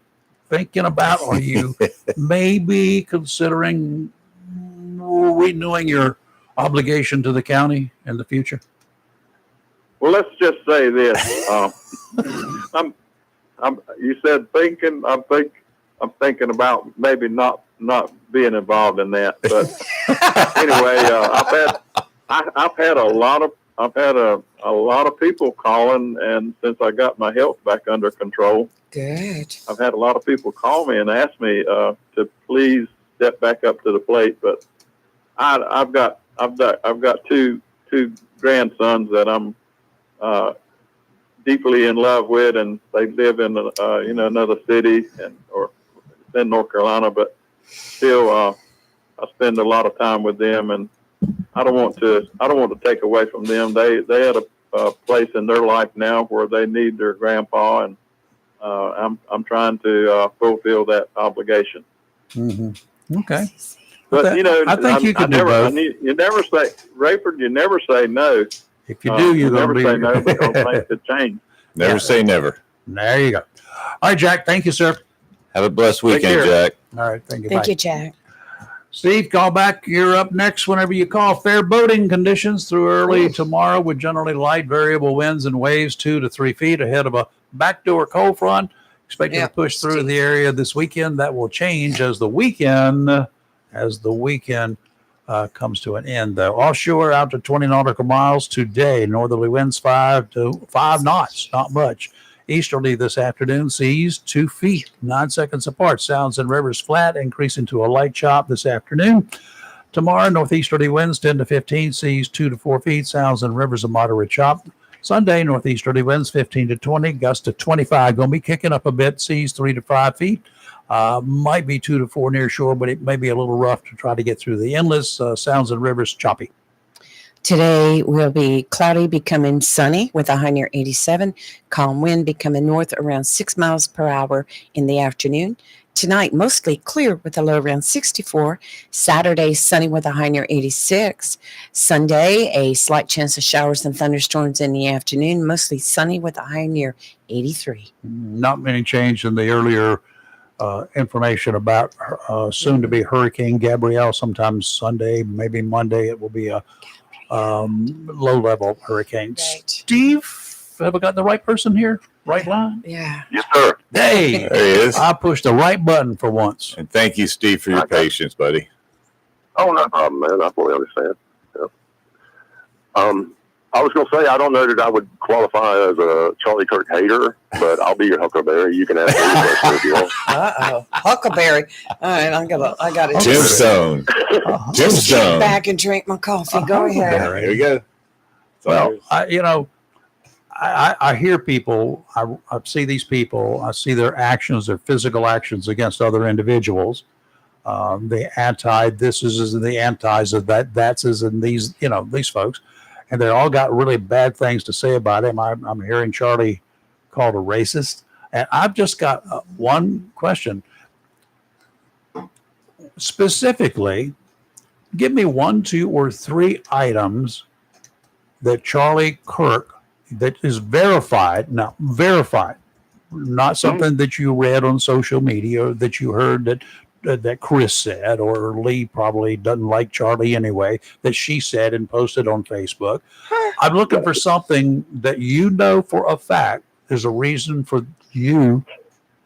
thinking about, are you maybe considering renewing your obligation to the county in the future? Well, let's just say this. You said thinking. I'm thinking about maybe not being involved in that. But anyway, I've had a lot of people calling, and since I got my health back under control, Good. I've had a lot of people call me and ask me to please step back up to the plate. But I've got two grandsons that I'm deeply in love with, and they live in another city or in North Carolina, but still I spend a lot of time with them, and I don't want to take away from them. They had a place in their life now where they need their grandpa, and I'm trying to fulfill that obligation. Mm-hmm. Okay. But I think you can do both. You never say, Rayford. You never say no. If you do, you're going to never say no because things could change. Never say never. There you go. All right, Jack. Thank you, sir. Have a blessed weekend, Jack. All right. Thank you. Thank Bye. you, Jack. Steve, call back. You're up next whenever you call. Fair boating conditions through early tomorrow with generally light variable winds and waves 2 to 3 feet ahead of a backdoor cold front. Expected to push through the area this weekend. That will change as the weekend comes to an end, though. Offshore out to 20 nautical miles today. Northerly winds 5 knots, not much. Easterly this afternoon, seas 2 feet, 9 seconds apart. Sounds and rivers flat, increasing to a light chop this afternoon. Tomorrow, northeasterly winds 10 to 15, seas 2 to 4 feet. Sounds and rivers a moderate chop. Sunday, northeasterly winds 15 to 20, gusts to 25. Going to be kicking up a bit, seas 3 to 5 feet. Might be 2 to 4 near shore, but it may be a little rough to try to get through the inlets. Sounds and rivers choppy. Today will be cloudy, becoming sunny with a high near 87. Calm wind becoming north around 6 miles per hour in the afternoon. Tonight, mostly clear with a low around 64. Saturday, sunny with a high near 86. Sunday, a slight chance of showers and thunderstorms in the afternoon, mostly sunny with a high near 83. Not many change in the earlier information about soon-to-be Hurricane Gabrielle. Sometime Sunday, maybe Monday, it will be a low-level hurricane. Right. Steve, have I got the right person here? Right line? Yeah. Yes, sir. Hey, There he is. I pushed the right button for once. And thank you, Steve, for your patience, buddy. Oh, no problem, man. I fully understand. Yeah. I was going to say, I don't know that I would qualify as a Charlie Kirk hater, but I'll be your huckleberry. You can ask me a question if you want. Uh-oh. Huckleberry. All right, I got it. Gemstone. Just get Gemstone. back and drink my coffee. Go ahead. There we go. Well, I hear people, I see these people, I see their actions, their physical actions against other individuals. The this is and the antis of that's is and these, these folks. And they all got really bad things to say about him. I'm hearing Charlie called a racist. And I've just got one question. Specifically, give me 1, 2, or 3 items that Charlie Kirk, that is verified, not something that you read on social media or that you heard that Chris said, or Lee probably doesn't like Charlie anyway, that she said and posted on Facebook. I'm looking for something that you know for a fact there's a reason for you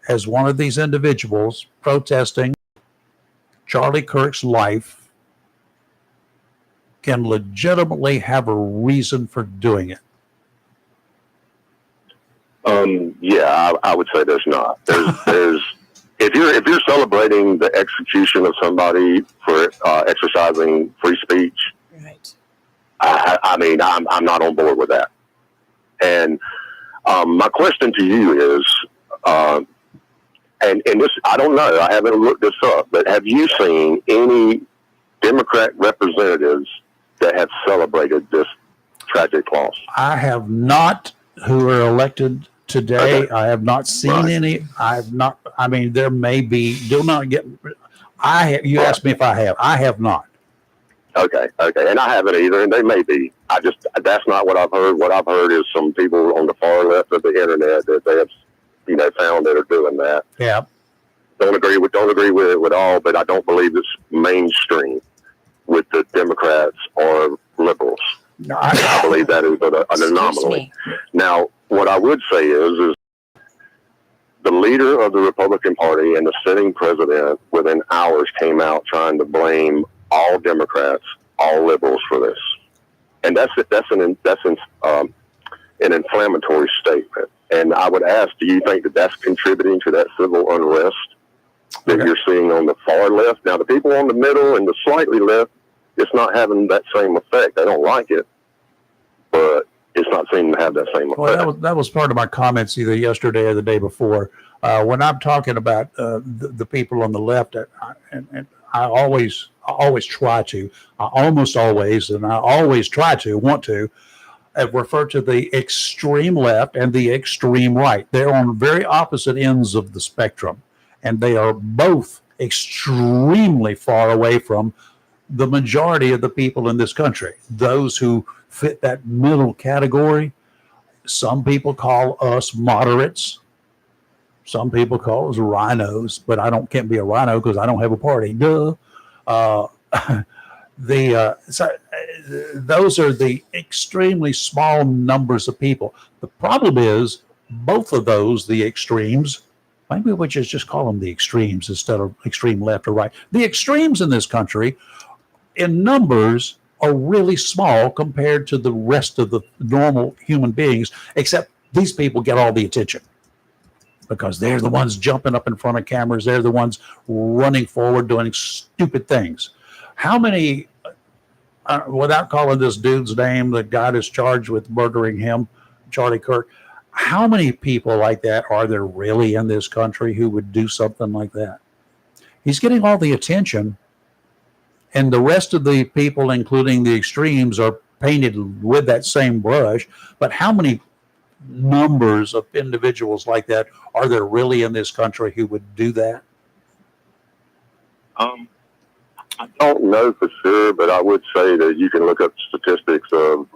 as one of these individuals protesting Charlie Kirk's life can legitimately have a reason for doing it. Yeah, I would say there's not. There's if you're celebrating the execution of somebody for exercising free speech, Right. I mean, I'm not on board with that. And my question to you is, and this, I don't know, I haven't looked this up, but have you seen any Democrat representatives that have celebrated this tragic loss? I have not, who are elected today. Okay. I have not seen any. I have not. I mean, there may be. Do not get. I have. You asked me if I have. I have not. Okay, and I haven't either, and they may be. That's not what I've heard. What I've heard is some people on the far left of the internet that they have, found that are doing that. Yeah. Don't agree with it at all, but I don't believe it's mainstream with the Democrats or liberals. No, I believe that is an Excuse anomaly. me. Now, what I would say is the leader of the Republican Party and the sitting president within hours came out trying to blame all Democrats, all liberals for this, and that's an inflammatory statement. And I would ask, do you think that that's contributing to that civil unrest that you're seeing on the far left? Now, the people on the middle and the slightly left, it's not having that same effect. They don't like it, but it's not seeming to have that same effect. Well, that was part of my comments either yesterday or the day before. When I'm talking about the people on the left, and I always try to, I almost always, and I always try to, want to, refer to the extreme left and the extreme right. They're on very opposite ends of the spectrum, and they are both extremely far away from the majority of the people in this country. Those who fit that middle category, some people call us moderates. Some people call us rhinos, but can't be a rhino because I don't have a party. Duh. Those are the extremely small numbers of people. The problem is both of those, the extremes, maybe we just call them the extremes instead of extreme left or right. The extremes in this country in numbers are really small compared to the rest of the normal human beings, except these people get all the attention because they're the ones jumping up in front of cameras. They're the ones running forward doing stupid things. How many, without calling this dude's name, the guy that's charged with murdering him, Charlie Kirk, how many people like that are there really in this country who would do something like that? He's getting all the attention, and the rest of the people, including the extremes, are painted with that same brush. But how many numbers of individuals like that are there really in this country who would do that? I don't know for sure, but I would say that you can look up statistics of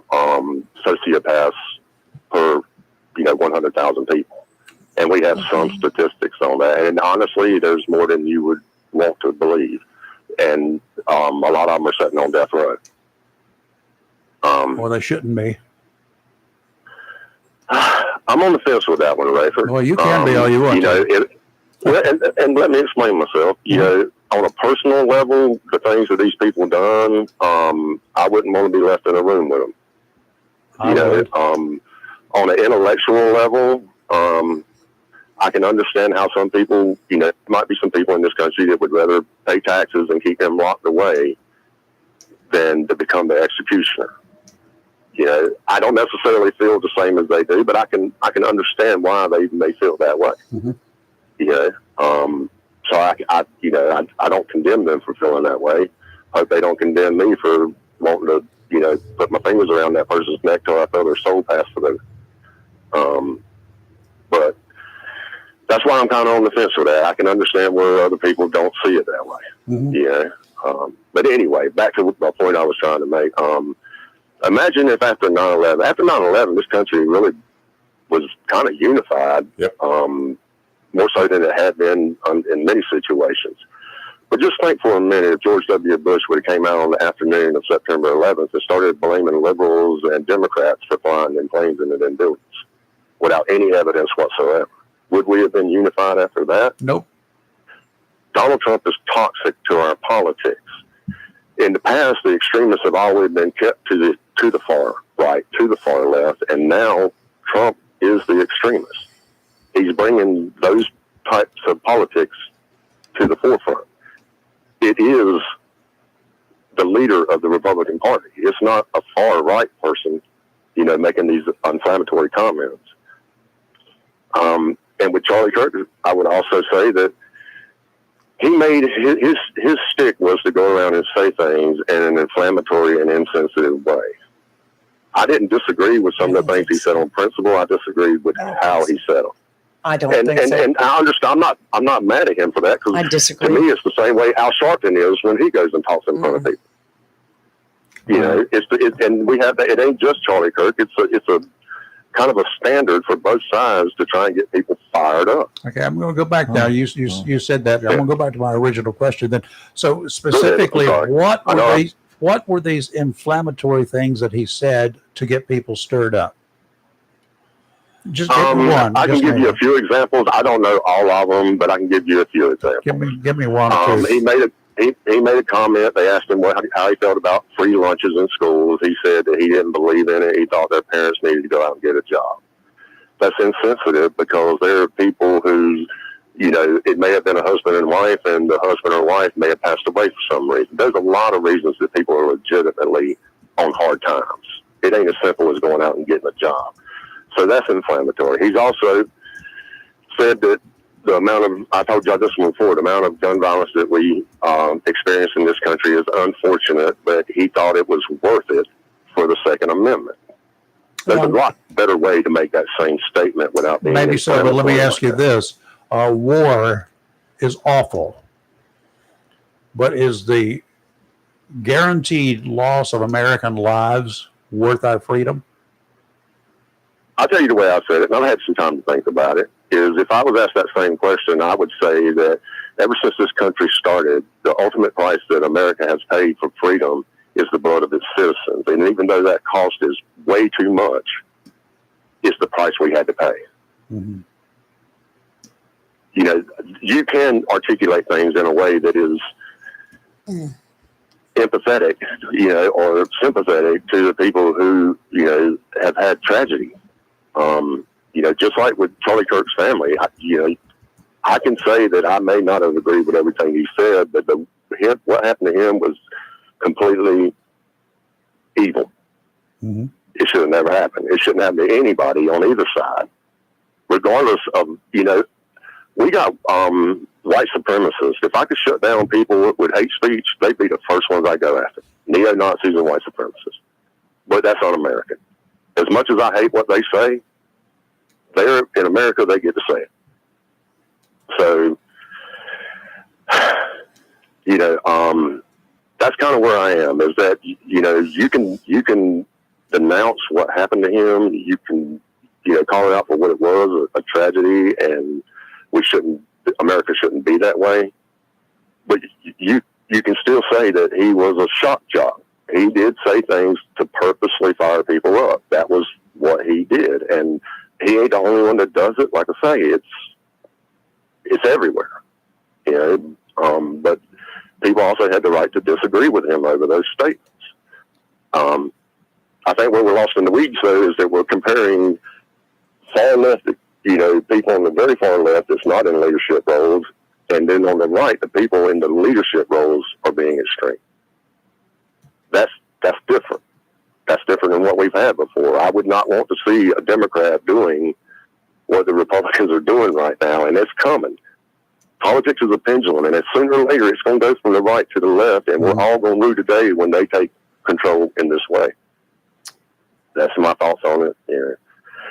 sociopaths per 100,000 people, and we have some statistics on that. And honestly, there's more than you would want to believe, and a lot of them are sitting on death row. Well, they shouldn't be. I'm on the fence with that one, Rayford. Well, you can be all you want. And let me explain myself. On a personal level, the things that these people done, I wouldn't want to be left in a room with them. On an intellectual level, I can understand how some people, there might be some people in this country that would rather pay taxes and keep them locked away than to become the executioner. I don't necessarily feel the same as they do, but I can understand why they may feel that way. So I don't condemn them for feeling that way. Hope they don't condemn me for wanting to, put my fingers around that person's neck till I feel their soul pass through. But that's why I'm kind of on the fence with that. I can understand where other people don't see it that way. But anyway, back to the point I was trying to make. Imagine if after 9/11, this country really was kind of unified. Yep. More so than it had been in many situations. But just think for a minute, if George W. Bush would have came out on the afternoon of September 11th and started blaming liberals and Democrats for flying in planes into them buildings without any evidence whatsoever, would we have been unified after that? Nope. Donald Trump is toxic to our politics. In the past, the extremists have always been kept to the far right, to the far left, and now Trump is the extremist. He's bringing those types of politics to the forefront. It is the leader of the Republican Party. It's not a far right person, making these inflammatory comments. And with Charlie Kirk, I would also say that he made his stick was to go around and say things in an inflammatory and insensitive way. I didn't disagree with some of the things he said on principle. I disagreed with how he said them. I don't think so. And I understand. I'm not mad at him for that, I because disagree. to me it's the same way Al Sharpton is when he goes and talks in front of people. And we have that. It ain't just Charlie Kirk. It's a kind of a standard for both sides to try and get people fired up. Okay, I'm going to go back now. You said that. I'm going to go back to my original question then. So specifically, what were these inflammatory things that he said to get people stirred up? Just give me one. I can give you a few examples. I don't know all of them, but I can give you a few examples. Give me one or two. He made a comment. They asked him how he felt about free lunches in schools. He said that he didn't believe in it. He thought their parents needed to go out and get a job. That's insensitive, because there are people who, it may have been a husband and wife, and the husband or wife may have passed away for some reason. There's a lot of reasons that people are legitimately on hard times. It ain't as simple as going out and getting a job. So that's inflammatory. He's also said that the amount of, I told y'all this one before, the amount of gun violence that we experience in this country is unfortunate, but he thought it was worth it for the Second Amendment. There's a lot better way to make that same statement without being maybe so, but let me ask you this. War is awful, but is the guaranteed loss of American lives worth our freedom? I'll tell you the way I said it, and I've had some time to think about it, is if I was asked that same question, I would say that ever since this country started, the ultimate price that America has paid for freedom is the blood of its citizens. And even though that cost is way too much, it's the price we had to pay. Mm-hmm. You can articulate things in a way that is empathetic, or sympathetic to the people who, have had tragedy. Just like with Charlie Kirk's family, I can say that I may not have agreed with everything he said, but what happened to him was completely evil. Mm-hmm. It should have never happened. It shouldn't happen to anybody on either side, regardless of, we got white supremacists. If I could shut down people with hate speech, they'd be the first ones I go after. Neo-Nazis and white supremacists. But that's un-American. As much as I hate what they say, they're in America, they get to say it. So, that's kind of where I am. Is that you can denounce what happened to him. You can call it out for what it was, a tragedy, and America shouldn't be that way. But you can still say that he was a shock jock. He did say things to purposely fire people up. That was what he did, and he ain't the only one that does it. Like I say, it's everywhere. But people also had the right to disagree with him over those statements. I think where we're lost in the weeds, though, is that we're comparing far left, people on the very far left that's not in leadership roles, and then on the right, the people in the leadership roles are being extreme. That's different. That's different than what we've had before. I would not want to see a Democrat doing what the Republicans are doing right now, and it's coming. Politics is a pendulum, and sooner or later it's going to go from the right to the left, and we're all going to rue today when they take control in this way. That's my thoughts on it. Yeah.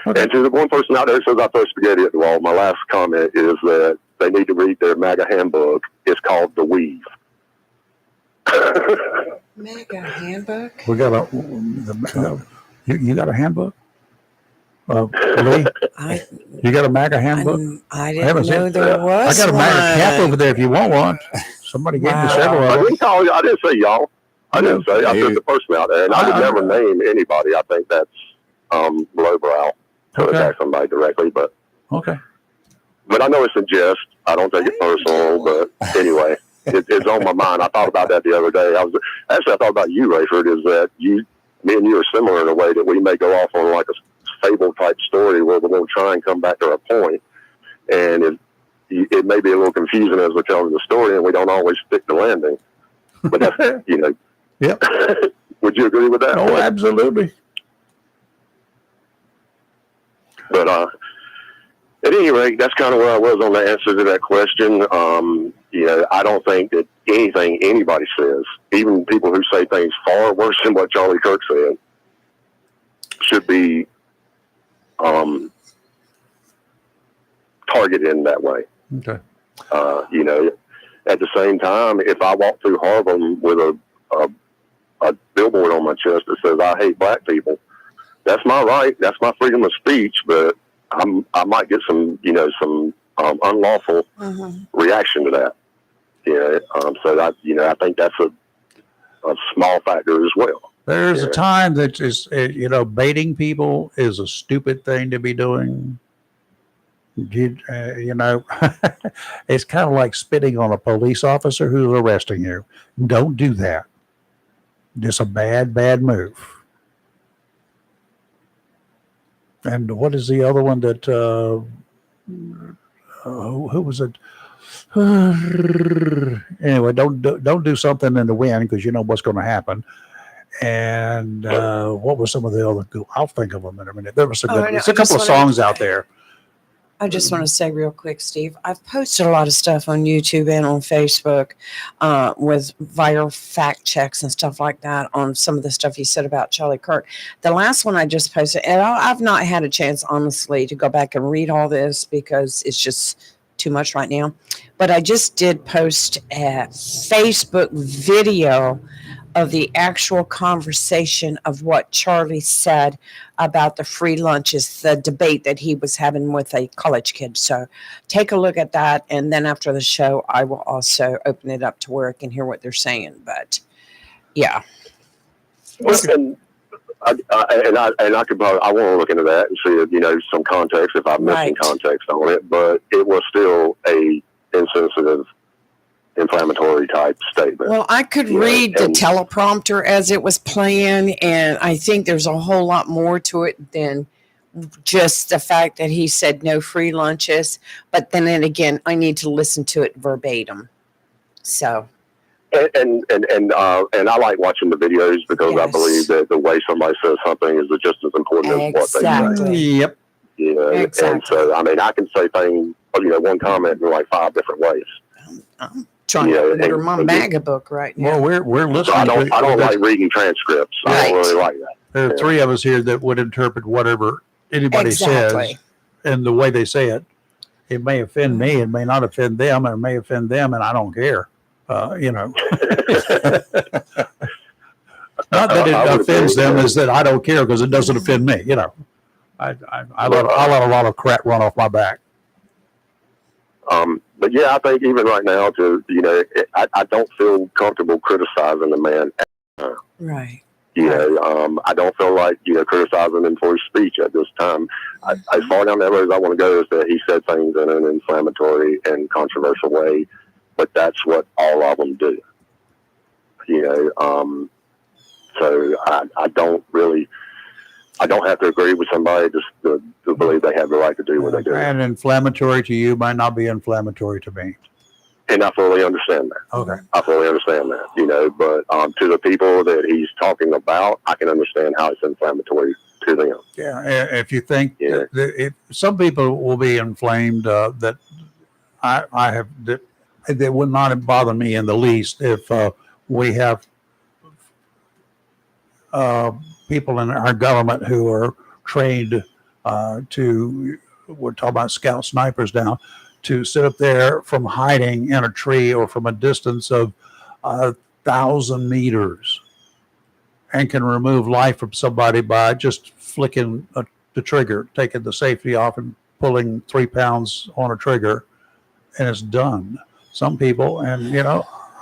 Okay. And to the one person out there that says I throw spaghetti at the wall, my last comment is that they need to read their MAGA handbook. It's called The Weave. MAGA handbook? We got you got a handbook? Lee? You got a MAGA handbook? I didn't know there was I got a MAGA cap over there if you want one. Somebody gave me several of them. I didn't say y'all. I didn't say. I said the person out there, and I would never name anybody. I think that's lowbrow to attack somebody directly, but okay. But I know it's a jest. I don't take it personal, but anyway, it's on my mind. I thought about that the other day. I thought about you, Rayford. Is that me and you are similar in a way that we may go off on like a fable type story where we're going to try and come back to our point, and it may be a little confusing as we're telling the story, and we don't always stick the landing. But that's Yep. Would you agree with that? Oh, absolutely. But at any rate, that's kind of where I was on the answer to that question. I don't think that anything anybody says, even people who say things far worse than what Charlie Kirk said, should be targeted in that way. Okay. At the same time, if I walk through Harlem with a billboard on my chest that says I hate black people, that's my right. That's my freedom of speech. But I might get some unlawful reaction to that. So I think that's a small factor as well. There's a time that is, baiting people is a stupid thing to be doing. It's kind of like spitting on a police officer who's arresting you. Don't do that. It's a bad move. And what is the other one that, who was it? Anyway, don't do something in the wind because you know what's going to happen. And what was some of the other? I'll think of them in a minute. There was a couple of songs out there. I just want to say real quick, Steve, I've posted a lot of stuff on YouTube and on Facebook with viral fact checks and stuff like that on some of the stuff you said about Charlie Kirk. The last one I just posted, and I've not had a chance, honestly, to go back and read all this because it's just too much right now. But I just did post a Facebook video of the actual conversation of what Charlie said about the free lunches, the debate that he was having with a college kid. So take a look at that. And then after the show, I will also open it up to where I can hear what they're saying. But yeah. And I could probably, I want to look into that and see, some context if I'm missing context on it, but it was still a insensitive, inflammatory type statement. Well, I could read the teleprompter as it was playing, and I think there's a whole lot more to it than just the fact that he said no free lunches. But then again, I need to listen to it verbatim. So. And I like watching the videos because I believe that the way somebody says something is just as important as what they say. Yep. Exactly. And so, I can say things, one comment in like 5 different ways. I'm trying to order my MAGA book right now. Well, we're listening. So I don't like reading transcripts. I don't really like that. There are 3 of us here that would interpret whatever anybody says and the way they say it. It may offend me, it may not offend them, or it may offend them, and I don't care. You know, not that I it would offends agree. them, is that I don't care because it doesn't offend me. You know, I let a lot of crap run off my back. But yeah, I think even right now, I don't feel comfortable criticizing the man. Right. I don't feel like criticizing him for his speech at this time. As far down that road as I want to go is that he said things in an inflammatory and controversial way, but that's what all of them do. So I don't have to agree with somebody just to believe they have the right to do what they do. And inflammatory to you might not be inflammatory to me. And I fully understand that. Okay. I fully understand that, but to the people that he's talking about, I can understand how it's inflammatory to them. Yeah. If you think Yeah. that some people will be inflamed, that I have, that would not bother me in the least if we have people in our government who are trained we're talking about scout snipers now, to sit up there from hiding in a tree or from a distance of 1,000 meters and can remove life from somebody by just flicking the trigger, taking the safety off and pulling 3 pounds on a trigger, and it's done. Some people, and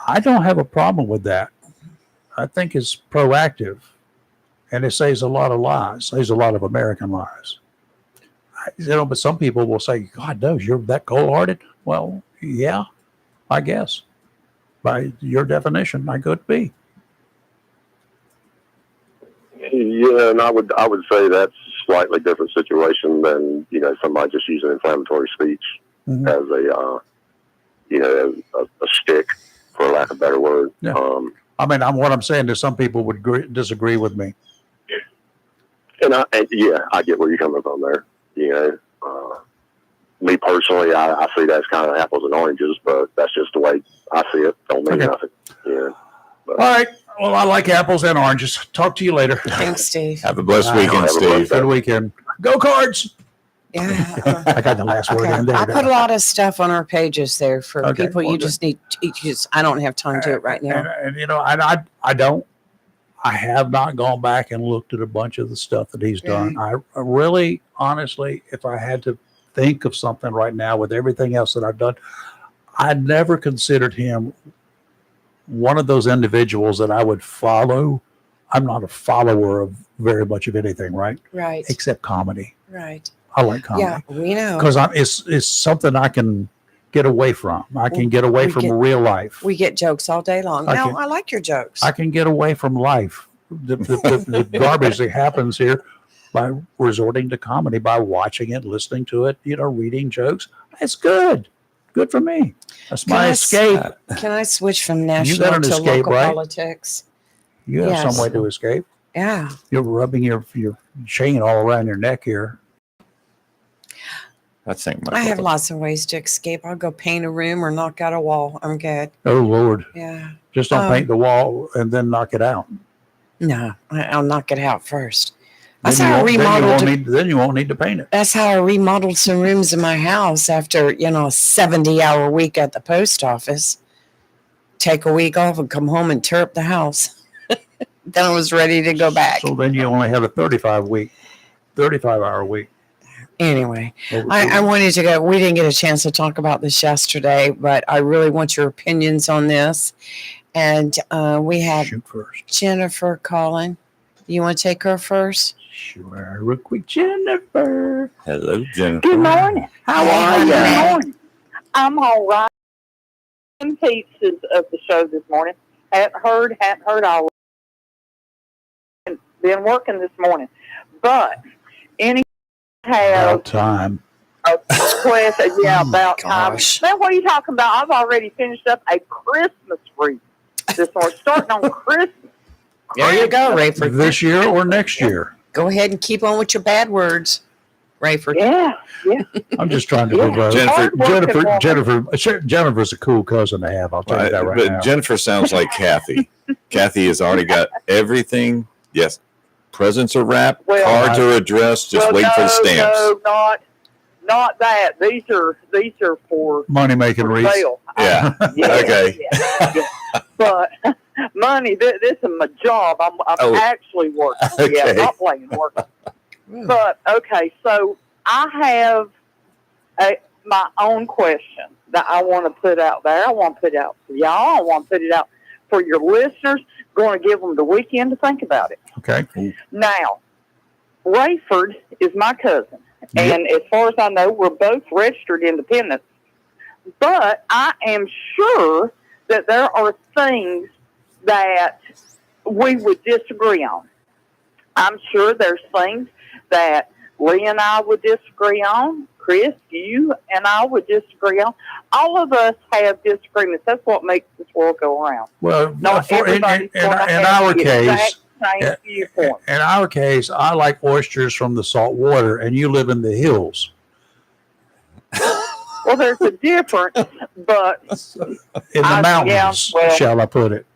I don't have a problem with that. I think it's proactive, and it saves a lot of lives, saves a lot of American lives. But some people will say, God knows you're that cold-hearted. Well, yeah, I guess. By your definition, I could be. Yeah, and I would say that's a slightly different situation than somebody just using inflammatory speech Mm-hmm. as a stick, for lack of a better word. Yeah. What I'm saying is some people would disagree with me. And I get where you're coming from there. Me personally, I see that's kind of apples and oranges, but that's just the way I see it. Don't mean nothing. Yeah. But, All right. Well, I like apples and oranges. Talk to you later. Thanks, Steve. Have a blessed Bye. weekend, Have a blessed Steve. Good weekend. Go Cards. Yeah. I got the last word Okay. in there. I put a lot of stuff on our pages there for Okay, people. well, You good. just need. I don't have time to do it right now. I have not gone back and looked at a bunch of the stuff that he's done. I really, honestly, if I had to think of something right now with everything else that I've done, I never considered him one of those individuals that I would follow. I'm not a follower of very much of anything, right? Right. Except comedy. Right. I like comedy. Yeah, we know. Because it's something I can get away from. I can get away from real life. We get jokes all day long. I like your jokes. I can get away from life. The garbage that happens here by resorting to comedy, by watching it, listening to it, reading jokes. It's good. Good for me. That's my escape. Can I switch from national got an to escape, local right? politics? You have Yes. some way to escape. Yeah. You're rubbing your chain all around your neck here. I think I have lots of ways to escape. I'll go paint a room or knock out a wall. I'm good. Oh, Lord. Yeah. Just don't paint the wall and then knock it out. No, I'll knock it out first. That's Then how I remodeled. then you won't need to paint it. That's how I remodeled some rooms in my house after, a 70-hour week at the post office. Take a week off and come home and tear up the house. Then I was ready to go back. So then you only have a 35-hour week. Anyway, I wanted to go. We didn't get a chance to talk about this yesterday, but I really want your opinions on this. And we have Shoot first. Jennifer calling. You want to take her first? Sure. Real quick, Jennifer. Hello, Jennifer. Good morning. How are Good you? morning. I'm all right. Some pieces of the show this morning. Hadn't heard all. Been working this morning, but any have About time. a question? Yeah, about time. Gosh. Man, what are you talking about? I've already finished up a Christmas wreath this morning, starting on Christmas. There you go, Rayford. This year or next year? Go ahead and keep on with your bad words, Rayford. Yeah. I'm just trying to Yeah. provoke. Jennifer's a cool cousin to have. I'll tell you that right But now. Jennifer sounds like Kathy. Kathy has already got everything. Yes. Presents are wrapped, Well, cards are addressed, just waiting for the stamps. not that. These are for Money making reasons. sale. Yeah. Yeah, Okay. yeah. But money, this is my job. I'm Oh. actually working. Yeah, Okay. not playing working. But okay, so I have my own question that I want to put out there. I want to put it out for y'all. I want to put it out for your listeners. Going to give them the weekend to think about it. Okay. Now, Rayford is my cousin, and as far as I know, we're both registered independents. But I am sure that there are things that we would disagree on. I'm sure there's things that Lee and I would disagree on. Chris, you and I would disagree on. All of us have disagreements. That's what makes this world go around. Well, Not everybody's in gonna have our the case, exact same viewpoint. in our case, I like oysters from the salt water, and you live in the hills. Well, there's a difference, but In the mountains, shall I put it?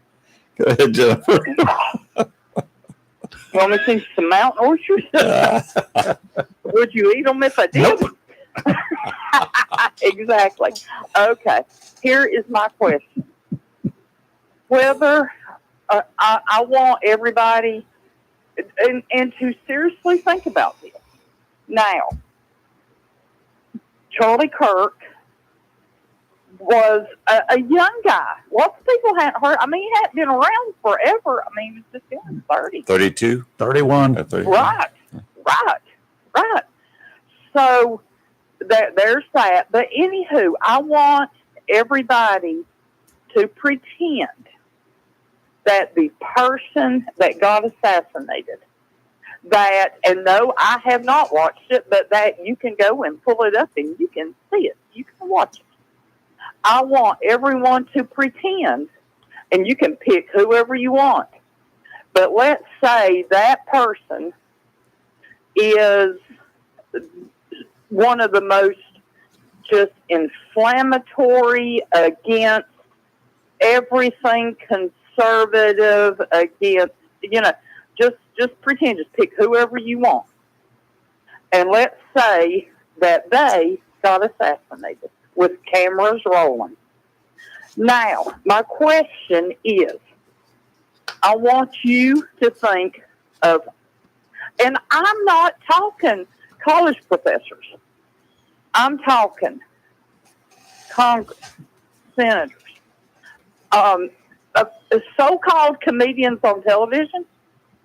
Go ahead, Jennifer. you want me to see some mountain oysters? Would you eat them if I did? Nope. Exactly. Okay. Here is my question. Whether I want everybody and to seriously think about this. Now, Charlie Kirk was a young guy. Lots of people hadn't heard. I mean, he hadn't been around forever. I mean, he was just in 30. 32? 31. Right. So there's that. But anywho, I want everybody to pretend that the person that got assassinated, and no, I have not watched it, but that you can go and pull it up and you can see it. You can watch it. I want everyone to pretend, and you can pick whoever you want, but let's say that person is one of the most just inflammatory against everything conservative, against, just pretend, just pick whoever you want. And let's say that they got assassinated with cameras rolling. Now, my question is, I want you to think of, and I'm not talking college professors. I'm talking Congress, senators, so-called comedians on television,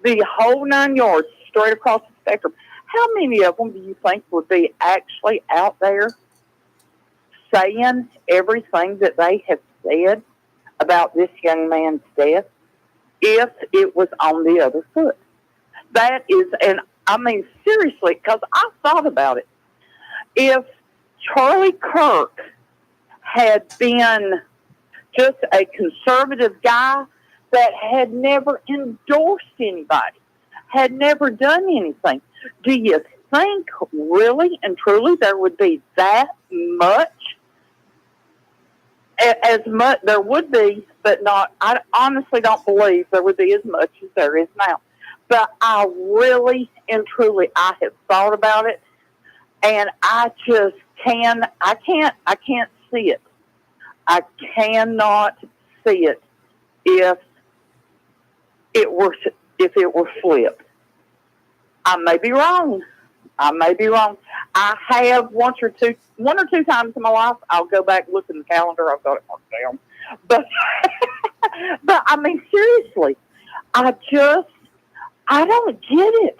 the whole 9 yards, straight across the spectrum. How many of them do you think would be actually out there saying everything that they have said about this young man's death if it was on the other foot? That is, and I mean, seriously, because I thought about it. If Charlie Kirk had been just a conservative guy that had never endorsed anybody, had never done anything, do you think really and truly there would be that much? As much, there would be, but not, I honestly don't believe there would be as much as there is now. But I really and truly, I have thought about it, and I just I can't see it. I cannot see it if it were flipped. I may be wrong. I have one or two times in my life. I'll go back and look in the calendar. I've got it marked down. But I mean, seriously, I don't get it.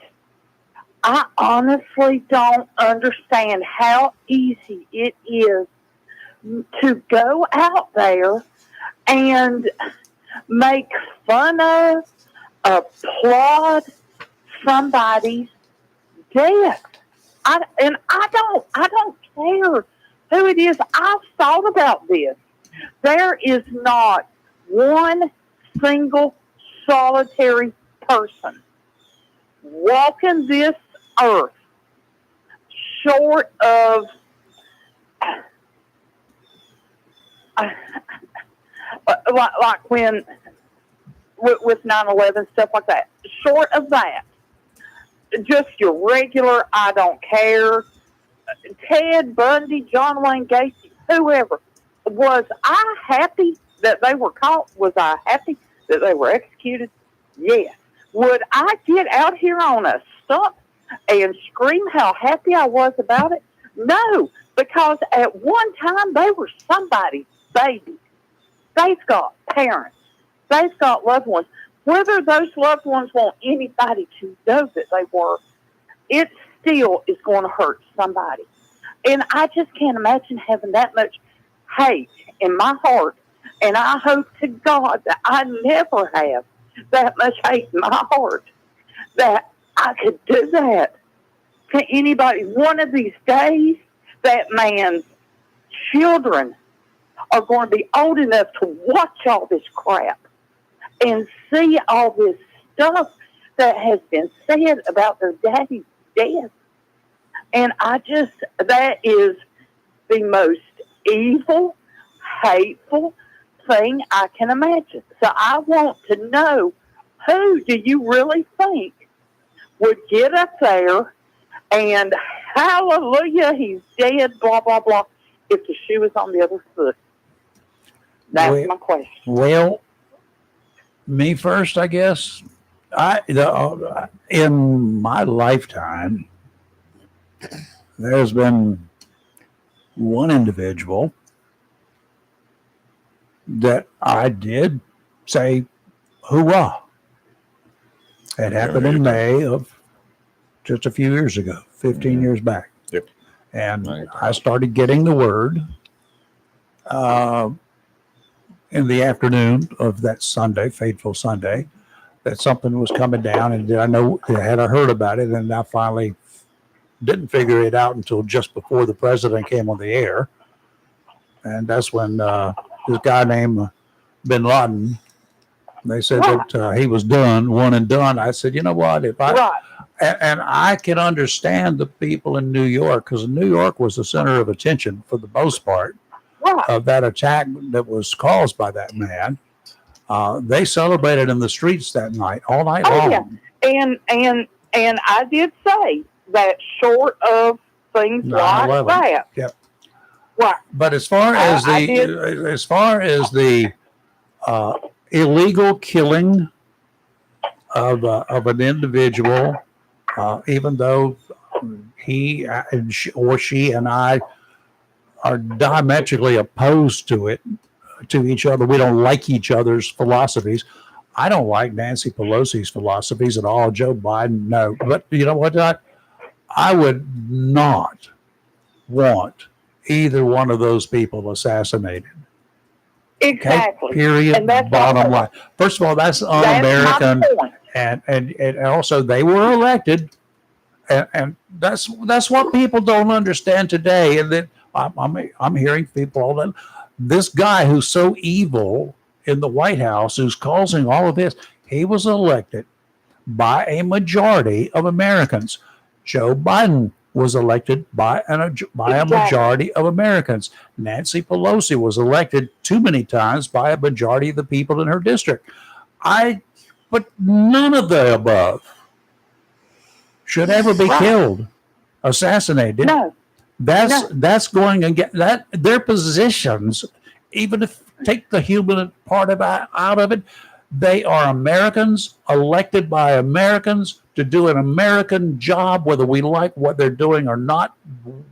I honestly don't understand how easy it is to go out there and make fun of, applaud somebody's death. I don't care who it is. I've thought about this. There is not one single solitary person walking this earth short of like when with 9/11, stuff like that, short of that, just your regular I don't care, Ted Bundy, John Wayne Gacy, whoever, was I happy that they were caught? Was I happy that they were executed? Yes. Would I get out here on a stump and scream how happy I was about it? No, because at one time they were somebody's baby. They've got parents. They've got loved ones. Whether those loved ones want anybody to know that they were, it still is going to hurt somebody. And I just can't imagine having that much hate in my heart. And I hope to God that I never have that much hate in my heart, that I could do that to anybody. One of these days, that man's children are going to be old enough to watch all this crap and see all this stuff that has been said about their daddy's death. And that is the most evil, hateful thing I can imagine. So I want to know, who do you really think would get up there and hallelujah, he's dead, blah, blah, blah, if the shoe is on the other foot? That's my question. Well, me first, I guess. In my lifetime, there's been one individual that I did say, hoorah. It happened in May of just a few years ago, 15 years back. Yep. And I started getting the word in the afternoon of that Sunday, fateful Sunday, that something was coming down, and had I heard about it, and I finally didn't figure it out until just before the president came on the air. And that's when this guy named Bin Laden, they said that he was done, one and done. I said, you know what, and I can understand the people in New York, because New York was the center of attention for the most part of that attack that was caused by that man. They celebrated in the streets that night, all night long. Yeah. And I did say that short of things like that. Yep. Right. But as far as the illegal killing of an individual, even though he or she and I are diametrically opposed to each other, we don't like each other's philosophies. I don't like Nancy Pelosi's philosophies at all. Joe Biden, no. But you know what? I would not want either one of those people assassinated. Exactly. Okay? Period. And that's bottom line. First of all, that's un-American. And also they were elected. And that's what people don't understand today. And then I'm hearing people all that. This guy who's so evil in the White House, who's causing all of this, he was elected by a majority of Americans. Joe Biden was elected by a majority of Americans. Nancy Pelosi was elected too many times by a majority of the people in her district. But none of the above should ever be killed, assassinated. No. That's going to get that their positions, even if take the human part out of it, they are Americans elected by Americans to do an American job, whether we like what they're doing or not.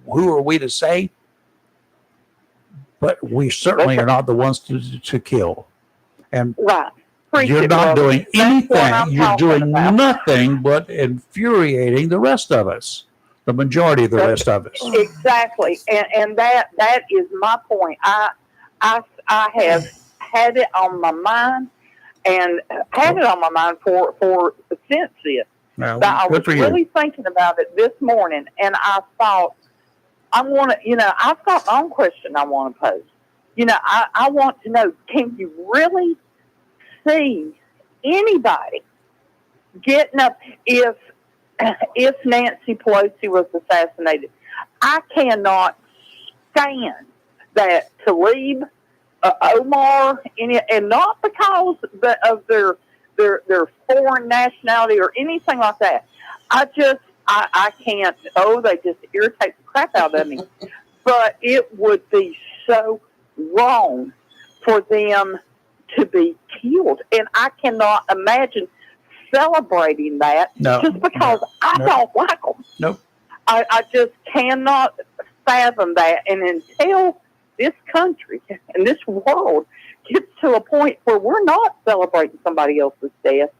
Who are we to say? But we certainly are not the ones to kill. And you're not doing anything. You're doing nothing but infuriating the rest of us. The majority of the rest of us. Exactly. And that is my point. I have had it on my mind and had it on my mind for since this. But I was really thinking about it this morning, and I thought, I've got my own question I want to pose. I want to know, can you really see anybody getting up if Nancy Pelosi was assassinated? I cannot stand that Tlaib, Omar, and not because of their foreign nationality or anything like that. I just I can't. Oh, they just irritate the crap out of me. But it would be so wrong for them to be killed, and I cannot imagine celebrating that just because I don't like them. Nope. I just cannot fathom that. And until this country and this world gets to a point where we're not celebrating somebody else's death,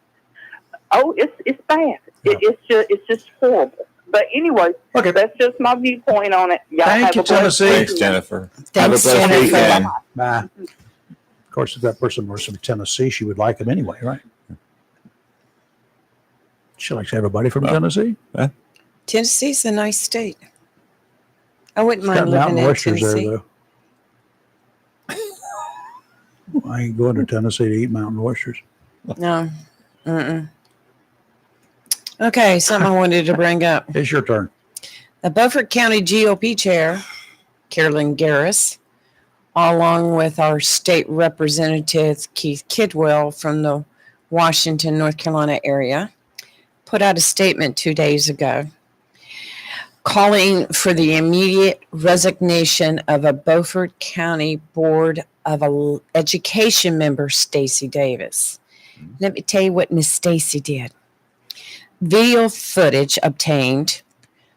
oh, it's bad. It's just horrible. But anyway, that's just my viewpoint on it. Y'all Thank you, Tennessee. Thanks, Jennifer. Thanks, Have a blessed Jennifer. weekend. Bye. Of course, if that person was from Tennessee, she would like him anyway, right? She likes everybody from Tennessee. Tennessee's a nice state. I wouldn't It's got mind living mountain in oysters Tennessee. there, though. I ain't going to Tennessee to eat mountain oysters. No. Mm-mm. Okay, something I wanted to bring up. It's your turn. The Beaufort County GOP chair, Carolyn Garris, along with our state representative, Keith Kidwell from the Washington, North Carolina area, put out a statement 2 days ago calling for the immediate resignation of a Beaufort County Board of Education member, Stacey Davis. Let me tell you what Miss Stacey did. Video footage obtained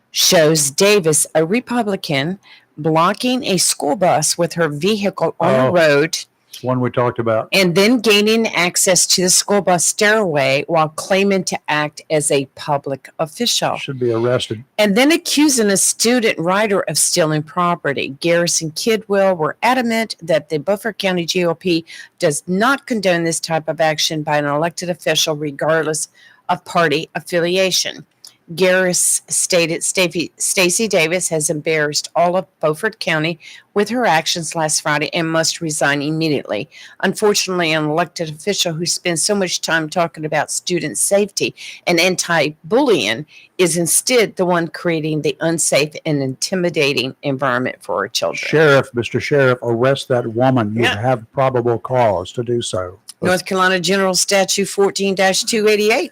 shows Davis, a Republican, blocking a school bus with her vehicle on the road It's one we talked about. and then gaining access to the school bus stairway while claiming to act as a public official. Should be arrested. And then accusing a student rider of stealing property. Garris and Kidwell were adamant that the Beaufort County GOP does not condone this type of action by an elected official, regardless of party affiliation. Garris stated Stacey Davis has embarrassed all of Beaufort County with her actions last Friday and must resign immediately. Unfortunately, an elected official who spends so much time talking about student safety and anti-bullying is instead the one creating the unsafe and intimidating environment for our children. Mr. Sheriff, arrest that woman. You have probable cause to do so. North Carolina General Statute 14-288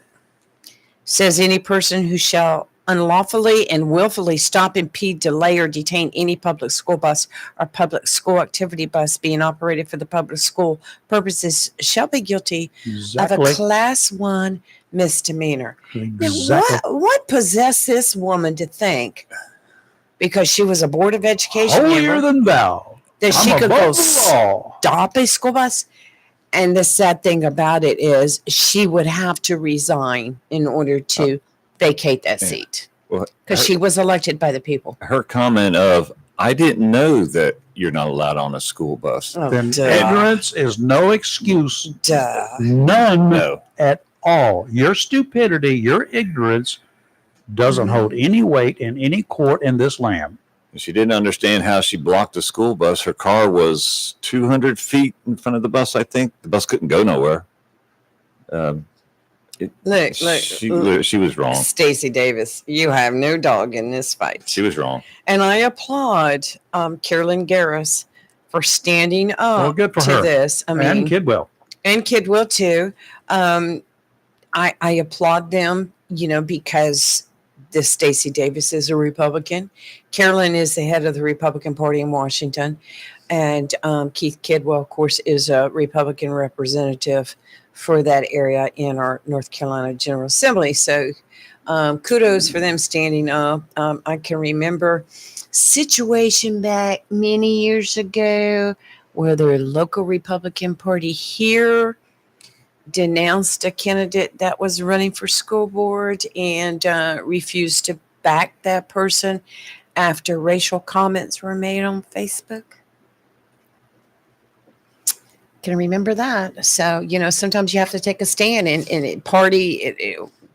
says any person who shall unlawfully and willfully stop, impede, delay, or detain any public school bus or public school activity bus being operated for the public school purposes shall be guilty of a Class 1 misdemeanor. Exactly. Now, what possessed this woman to think, because she was a Board of Education Holier member, than thou. that she I'm could go above the law. stop a school bus? And the sad thing about it is she would have to resign in order to vacate that seat Well, because she was elected by the people. her comment of, I didn't know that you're not allowed on a school bus. Oh, Then duh. ignorance is no excuse. Duh. None No. at all. Your stupidity, your ignorance doesn't hold any weight in any court in this land. She didn't understand how she blocked the school bus. Her car was 200 feet in front of the bus, I think. The bus couldn't go nowhere. Look, She was wrong. Stacey Davis, you have no dog in this fight. She was wrong. And I applaud Carolyn Garris for standing up Well, good for to her. this. I mean, And Kidwell. and Kidwell too. I applaud them, because this Stacey Davis is a Republican. Carolyn is the head of the Republican Party in Washington. And Keith Kidwell, of course, is a Republican representative for that area in our North Carolina General Assembly. So kudos for them standing up. I can remember situation back many years ago where the local Republican Party here denounced a candidate that was running for school board and refused to back that person after racial comments were made on Facebook. Can remember that. So, sometimes you have to take a stand in party,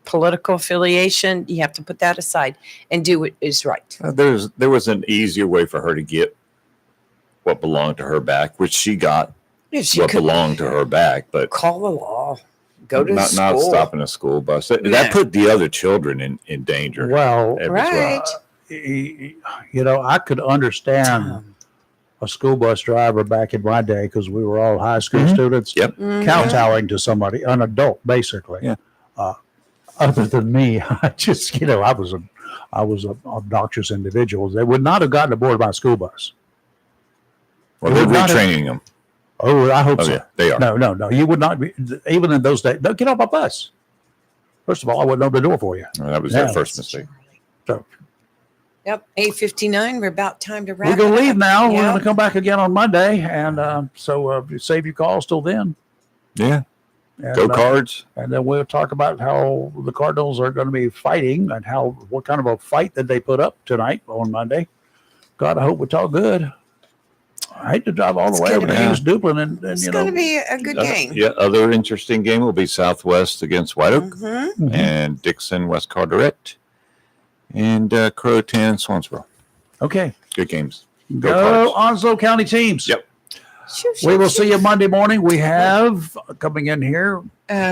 political affiliation. You have to put that aside and do what is right. There was an easier way for her to get what belonged to her back, which she got If she what could belonged to her back, but call the law, go to not school. stopping a school bus. That No. put the other children in danger. Well, as well. Right. I could understand a school bus driver back in my day because we were all high school students. Yep. Mhm. Kowtowing to somebody, an adult, basically. Yeah. other than me. I just, I was a obnoxious individual. They would not have gotten aboard my school bus. Well, They they're would not have- retraining them. Oh, I hope Oh, so. yeah, they are. No. You would not be, even in those days. Don't get off my bus. First of all, I wouldn't open the door for you. Well, that was Yeah. their first mistake. So Yep, 8:59. We're about time to wrap. we're going it to up. leave now. We're Yep. going to come back again on Monday. And so save your calls till then. Yeah. And, Go Cards. And then we'll talk about how the Cardinals are going to be fighting and what kind of a fight that they put up tonight on Monday. God, I hope it's all good. I hate to drive all It's the way gonna over to be- East Duplin and It's going to be a good game. Yeah. Other interesting game will be Southwest against White Oak Mhm. and Dixon West Carteret and Croatan Swansboro. Okay. Good games. Go Cards. Onslow County teams. Yep. Shoo, We shoo, will shoo. see you Monday morning. We have coming in here.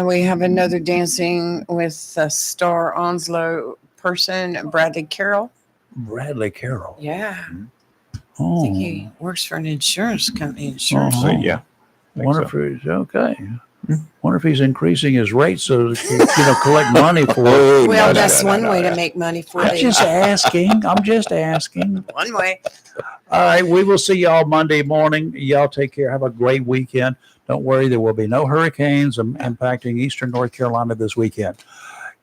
We have another dancing with a Star Onslow person, Bradley Carroll. Bradley Carroll. Yeah, I Oh, think he works for an insurance company. Insurance. Oh. So, yeah. wonder if he's okay. Wonder if he's increasing his rates so that he can, collect money for. Oh, Well, no, that's no, one no, way no. to make money for I'm the just asking. I'm just asking. one way. All right, we will see y'all Monday morning. Y'all take care. Have a great weekend. Don't worry, there will be no hurricanes impacting eastern North Carolina this weekend.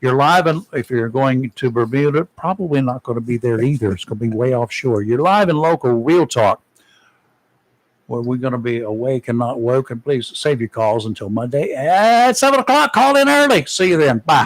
You're live, and if you're going to Bermuda, probably not going to be there either. It's going to be way offshore. You're live in local Real Talk, where we're going to be awake and not woke. And please save your calls until Monday at 7 o'clock. Call in early. See you then. Bye.